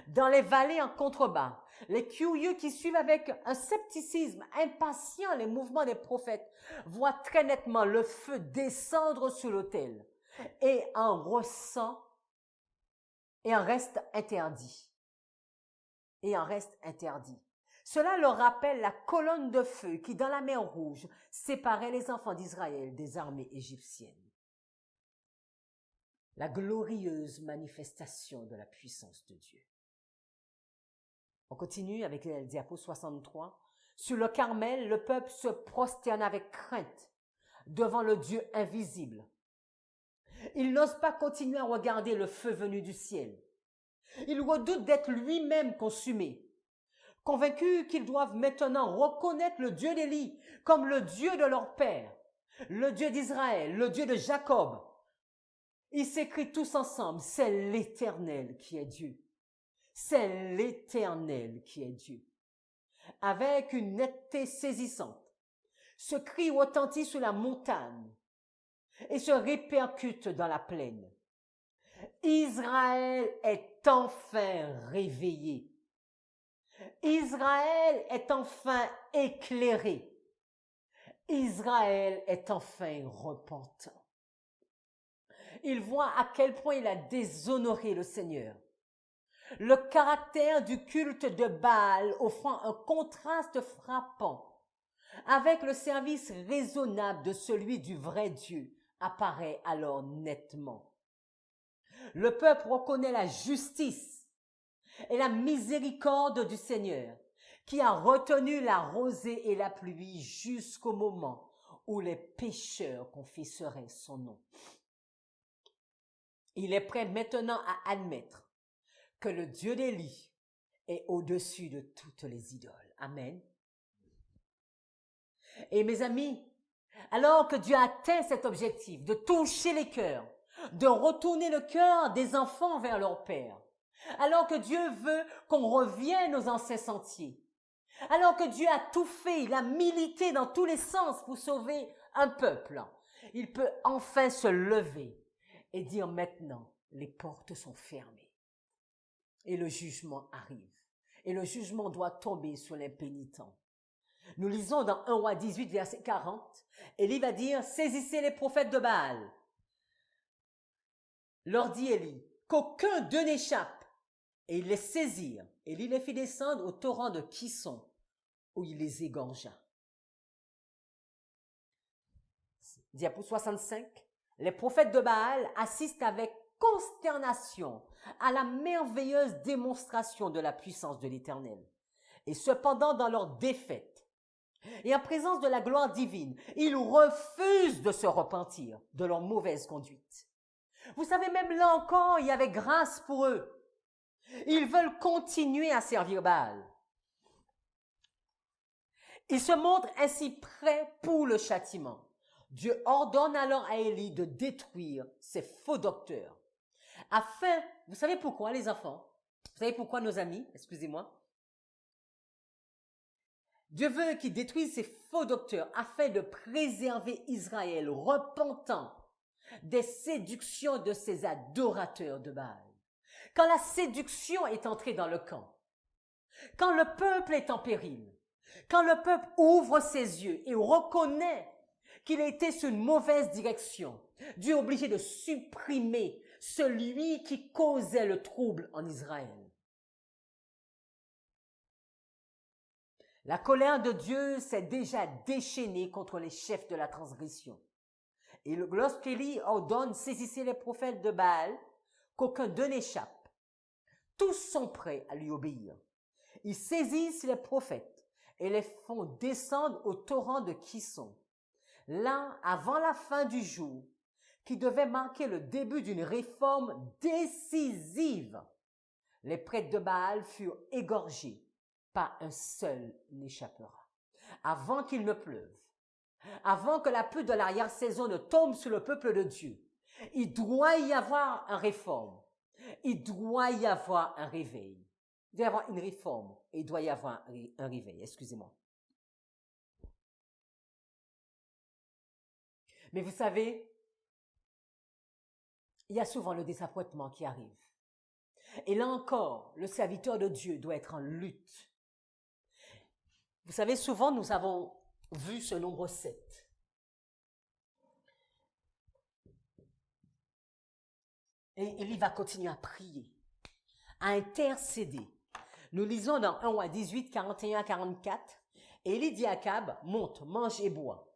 Dans les vallées en contrebas, les curieux qui suivent avec un scepticisme impatient les mouvements des prophètes voient très nettement le feu descendre sur l'autel et en ressent et en reste interdit. Cela leur rappelle la colonne de feu qui, dans la mer Rouge, séparait les enfants d'Israël des armées égyptiennes. La glorieuse manifestation de la puissance de Dieu. On continue avec le diapo 63. Sur le Carmel, le peuple se prosterne avec crainte devant le Dieu invisible. Il n'ose pas continuer à regarder le feu venu du ciel. Il redoute d'être lui-même consumé. Convaincus qu'ils doivent maintenant reconnaître le Dieu d'Élie comme le Dieu de leur père, le Dieu d'Israël, le Dieu de Jacob. Ils s'écrient tous ensemble, c'est l'Éternel qui est Dieu. C'est l'Éternel qui est Dieu. Avec une netteté saisissante, ce cri retentit sur la montagne et se répercute dans la plaine. Israël est enfin réveillé. Israël est enfin éclairé. Israël est enfin repentant. Il voit à quel point il a déshonoré le Seigneur. Le caractère du culte de Baal offrant un contraste frappant avec le service raisonnable de celui du vrai Dieu apparaît alors nettement. Le peuple reconnaît la justice et la miséricorde du Seigneur qui a retenu la rosée et la pluie jusqu'au moment où les pécheurs confesseraient son nom. Il est prêt maintenant à admettre que le Dieu d'Élie est au-dessus de toutes les idoles. Amen. Et mes amis, alors que Dieu a atteint cet objectif de toucher les cœurs, de retourner le cœur des enfants vers leur Père, alors que Dieu veut qu'on revienne aux anciens sentiers, alors que Dieu a tout fait, il a milité dans tous les sens pour sauver un peuple, il peut enfin se lever et dire maintenant, les portes sont fermées. Et le jugement arrive. Et le jugement doit tomber sur l'impénitent. Nous lisons dans 1 Roi 18, verset 40, Élie va dire, « Saisissez les prophètes de Baal. » Leur dit Élie, « Qu'aucun d'eux n'échappe. » Et ils les saisirent Élie les fit descendre au torrent de Kison, où il les égorgea. Diapo 65. Les prophètes de Baal assistent avec consternation à la merveilleuse démonstration de la puissance de l'Éternel. Et cependant, dans leur défaite et en présence de la gloire divine, ils refusent de se repentir de leur mauvaise conduite. Vous savez, même là encore, il y avait grâce pour eux. Ils veulent continuer à servir Baal. Ils se montrent ainsi prêts pour le châtiment. Dieu ordonne alors à Élie de détruire ces faux docteurs. Afin, vous savez pourquoi les enfants? Vous savez pourquoi nos amis? Excusez-moi. Dieu veut qu'ils détruisent ces faux docteurs afin de préserver Israël repentant des séductions de ces adorateurs de Baal. Quand la séduction est entrée dans le camp, quand le peuple est en péril, quand le peuple ouvre ses yeux et reconnaît qu'il a été sur une mauvaise direction, Dieu est obligé de supprimer celui qui causait le trouble en Israël. La colère de Dieu s'est déjà déchaînée contre les chefs de la transgression. Et lorsqu'Élie ordonne saisissez les prophètes de Baal, qu'aucun d'eux n'échappe, tous sont prêts à lui obéir. Ils saisissent les prophètes et les font descendre au torrent de Kison. Là, avant la fin du jour, qui devait marquer le début d'une réforme décisive, les prêtres de Baal furent égorgés. Pas un seul n'échappera. Avant qu'il ne pleuve, avant que la pluie de l'arrière-saison ne tombe sur le peuple de Dieu, il doit y avoir une réforme. Il doit y avoir un réveil. Il doit y avoir une réforme et il doit y avoir un réveil. Excusez-moi. Mais vous savez, il y a souvent le désappointement qui arrive. Et là encore, le serviteur de Dieu doit être en lutte. Vous savez, souvent nous avons vu ce nombre 7. Et il va continuer à prier, à intercéder. Nous lisons dans 1 roi 18, 41 à 44. Et Élie dit à Akab, monte, mange et bois,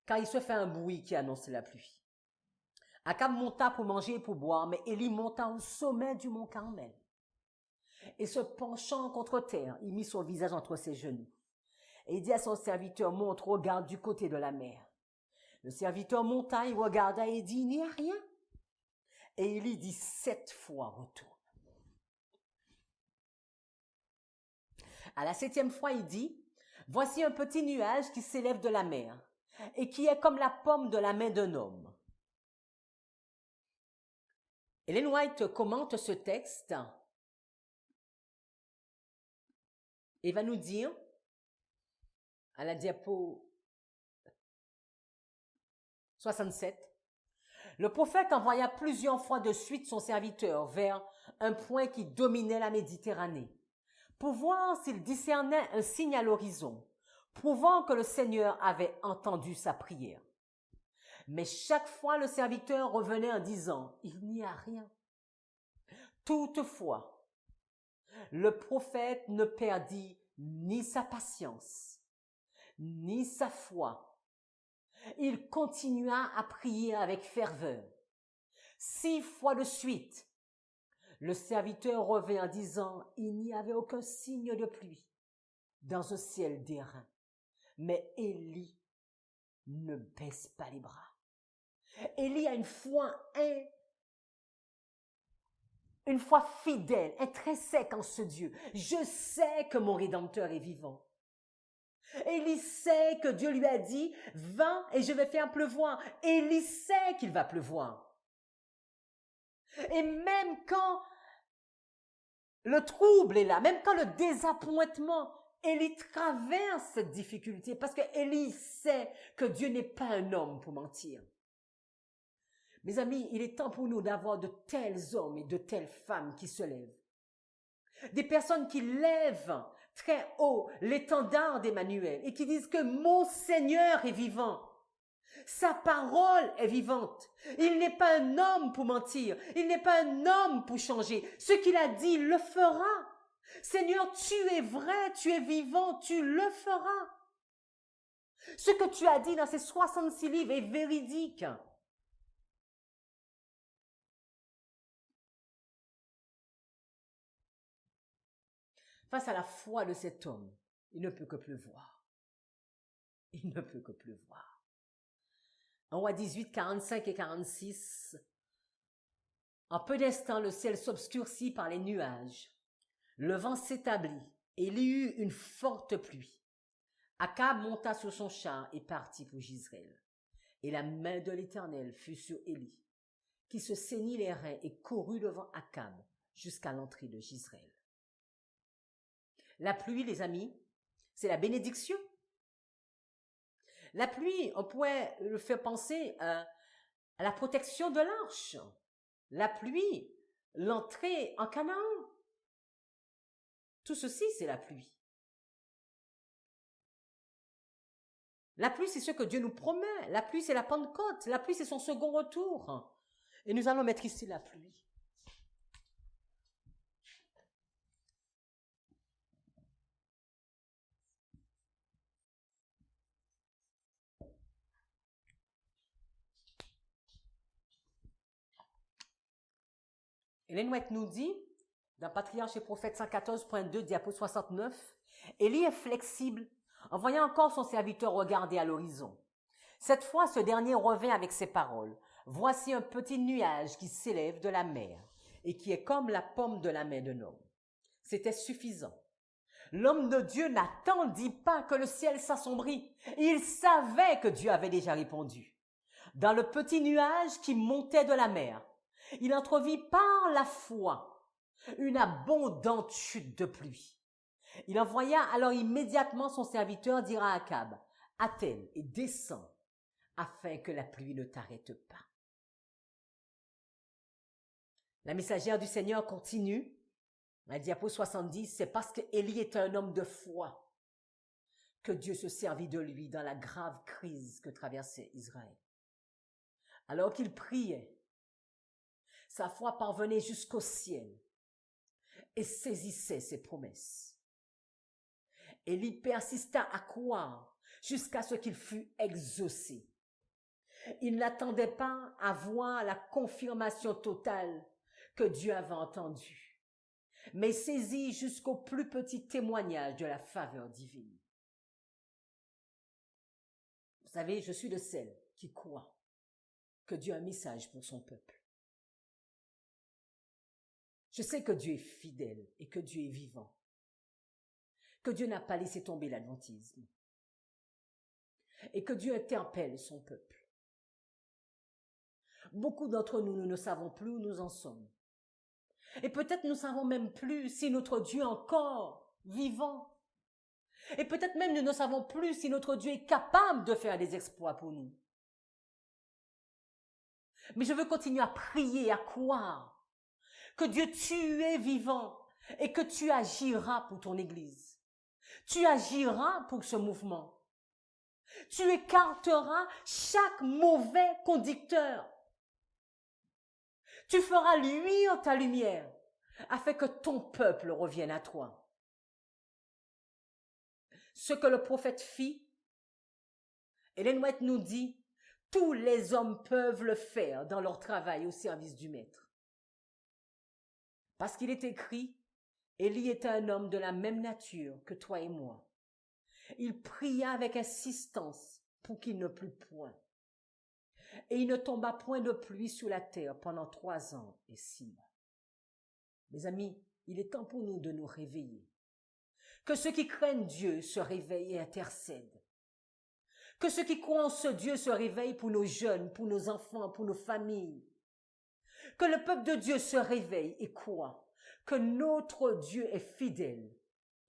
car il se fait un bruit qui annonce la pluie. Akab monta pour manger et pour boire, mais Élie monta au sommet du mont Carmel. Et se penchant contre terre, il mit son visage entre ses genoux. Et il dit à son serviteur, monte, regarde du côté de la mer. Le serviteur monta, il regarda et dit, il n'y a rien. Et Élie dit 7 fois, retourne. À la 7e fois, il dit, voici un petit nuage qui s'élève de la mer et qui est comme la paume de la main d'un homme. Ellen White commente ce texte et va nous dire, à la diapo 67, le prophète envoya plusieurs fois de suite son serviteur vers un point qui dominait la Méditerranée, pour voir s'il discernait un signe à l'horizon, prouvant que le Seigneur avait entendu sa prière. Mais chaque fois le serviteur revenait en disant, il n'y a rien. Toutefois, le prophète ne perdit ni sa patience, ni sa foi. Il continua à prier avec ferveur. 6 fois de suite, le serviteur revint en disant, il n'y avait aucun signe de pluie dans un ciel d'airain. Mais Élie ne baisse pas les bras. Élie a une foi fidèle, intrinsèque en ce Dieu. Je sais que mon Rédempteur est vivant. Élie sait que Dieu lui a dit, va et je vais faire pleuvoir. Élie sait qu'il va pleuvoir. Et même quand le trouble est là, même quand le désappointement, Élie traverse cette difficulté parce que Élie sait que Dieu n'est pas un homme pour mentir. Mes amis, il est temps pour nous d'avoir de tels hommes et de telles femmes qui se lèvent. Des personnes qui lèvent très haut l'étendard d'Emmanuel et qui disent que mon Seigneur est vivant. Sa parole est vivante. Il n'est pas un homme pour mentir. Il n'est pas un homme pour changer. Ce qu'il a dit, il le fera. Seigneur, tu es vrai, tu es vivant, tu le feras. Ce que tu as dit dans ces 66 livres est véridique. Face à la foi de cet homme, il ne peut que pleuvoir. Il ne peut que pleuvoir. En Roi 18, 45 et 46, en peu d'instants, le ciel s'obscurcit par les nuages. Le vent s'établit et il y eut une forte pluie. Akab monta sur son char et partit pour Jezreel. Et la main de l'Éternel fut sur Élie, qui se saignit les reins et courut devant Akab jusqu'à l'entrée de Jezreel. La pluie, les amis, c'est la bénédiction. La pluie, on pourrait le faire penser à la protection de l'arche. La pluie, l'entrée en Canaan. Tout ceci, c'est la pluie. La pluie, c'est ce que Dieu nous promet. La pluie, c'est la Pentecôte. La pluie, c'est son second retour. Et nous allons mettre ici la pluie. Ellen White nous dit, dans Patriarche et Prophète 114.2, diapo 69, Élie est flexible, en voyant encore son serviteur regarder à l'horizon. Cette fois, ce dernier revint avec ces paroles. Voici un petit nuage qui s'élève de la mer et qui est comme la paume de la main d'un homme. C'était suffisant. L'homme de Dieu n'attendit pas que le ciel s'assombrit. Il savait que Dieu avait déjà répondu. Dans le petit nuage qui montait de la mer, il entrevit par la foi une abondante chute de pluie. Il envoya alors immédiatement son serviteur dire à Akab, « Attelle et descends, afin que la pluie ne t'arrête pas. » La messagère du Seigneur continue. La diapo 70, c'est parce qu'Élie était un homme de foi que Dieu se servit de lui dans la grave crise que traversait Israël. Alors qu'il priait, sa foi parvenait jusqu'au ciel et saisissait ses promesses. Élie persista à croire jusqu'à ce qu'il fût exaucé. Il n'attendait pas à voir la confirmation totale que Dieu avait entendue, mais saisit jusqu'au plus petit témoignage de la faveur divine. Vous savez, je suis de celles qui croient que Dieu a un message pour son peuple. Je sais que Dieu est fidèle et que Dieu est vivant, que Dieu n'a pas laissé tomber l'adventisme et que Dieu interpelle son peuple. Beaucoup d'entre nous, nous ne savons plus où nous en sommes. Et peut-être nous ne savons même plus si notre Dieu est encore vivant. Et peut-être même nous ne savons plus si notre Dieu est capable de faire des exploits pour nous. Mais je veux continuer à prier, à croire que Dieu, tu es vivant et que tu agiras pour ton Église. Tu agiras pour ce mouvement. Tu écarteras chaque mauvais conducteur. Tu feras luire ta lumière afin que ton peuple revienne à toi. Ce que le prophète fit, Ellen White nous dit, tous les hommes peuvent le faire dans leur travail au service du Maître. Parce qu'il est écrit, Élie était un homme de la même nature que toi et moi. Il pria avec insistance pour qu'il ne plût point. Et il ne tomba point de pluie sur la terre pendant 3 ans et 6 mois. Mes amis, il est temps pour nous de nous réveiller. Que ceux qui craignent Dieu se réveillent et intercèdent. Que ceux qui croient en ce Dieu se réveillent pour nos jeunes, pour nos enfants, pour nos familles. Que le peuple de Dieu se réveille et croit que notre Dieu est fidèle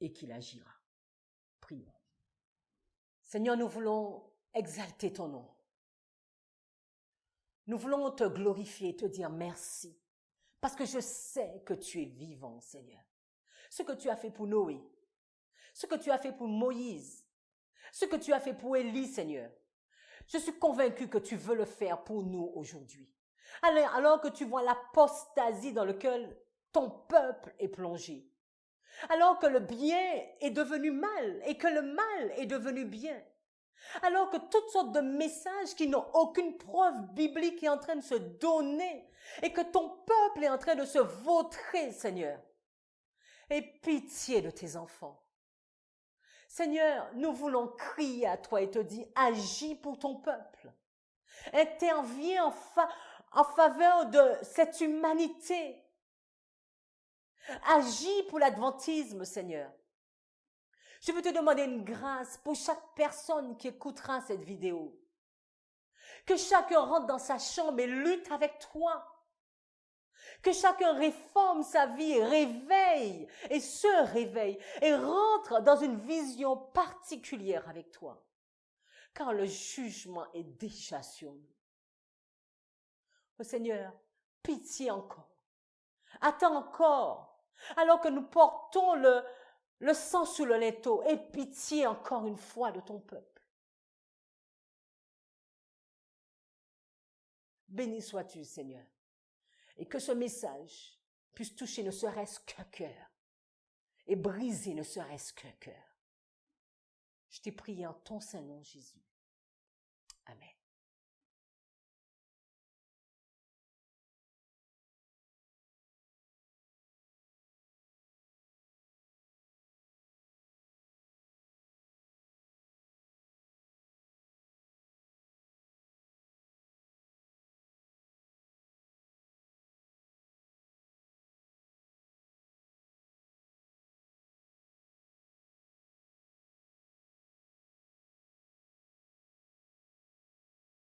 et qu'il agira. Prions. Seigneur, nous voulons exalter ton nom. Nous voulons te glorifier, te dire merci, parce que je sais que tu es vivant, Seigneur. Ce que tu as fait pour Noé, ce que tu as fait pour Moïse, ce que tu as fait pour Élie, Seigneur. Je suis convaincu que tu veux le faire pour nous aujourd'hui. Alors que tu vois l'apostasie dans laquelle ton peuple est plongé. alors que le bien est devenu mal et que le mal est devenu bien. Alors que toutes sortes de messages qui n'ont aucune preuve biblique est en train de se donner et que ton peuple est en train de se vautrer, Seigneur. Aie pitié de tes enfants. Seigneur, nous voulons crier à toi et te dire, agis pour ton peuple. Interviens en faveur de cette humanité. Agis pour l'adventisme, Seigneur. Je veux te demander une grâce pour chaque personne qui écoutera cette vidéo. Que chacun rentre dans sa chambre et lutte avec toi. Que chacun réforme sa vie, réveille et se réveille et rentre dans une vision particulière avec toi. Car le jugement est déjà sur nous. Oh Seigneur, pitié encore. Attends encore, alors que nous portons le sang sous le linteau, aie pitié encore une fois de ton peuple. Béni sois-tu, Seigneur, et que ce message puisse toucher ne serait-ce qu'un cœur et briser ne serait-ce qu'un cœur. Je t'ai prié en ton Saint-Nom, Jésus. Amen.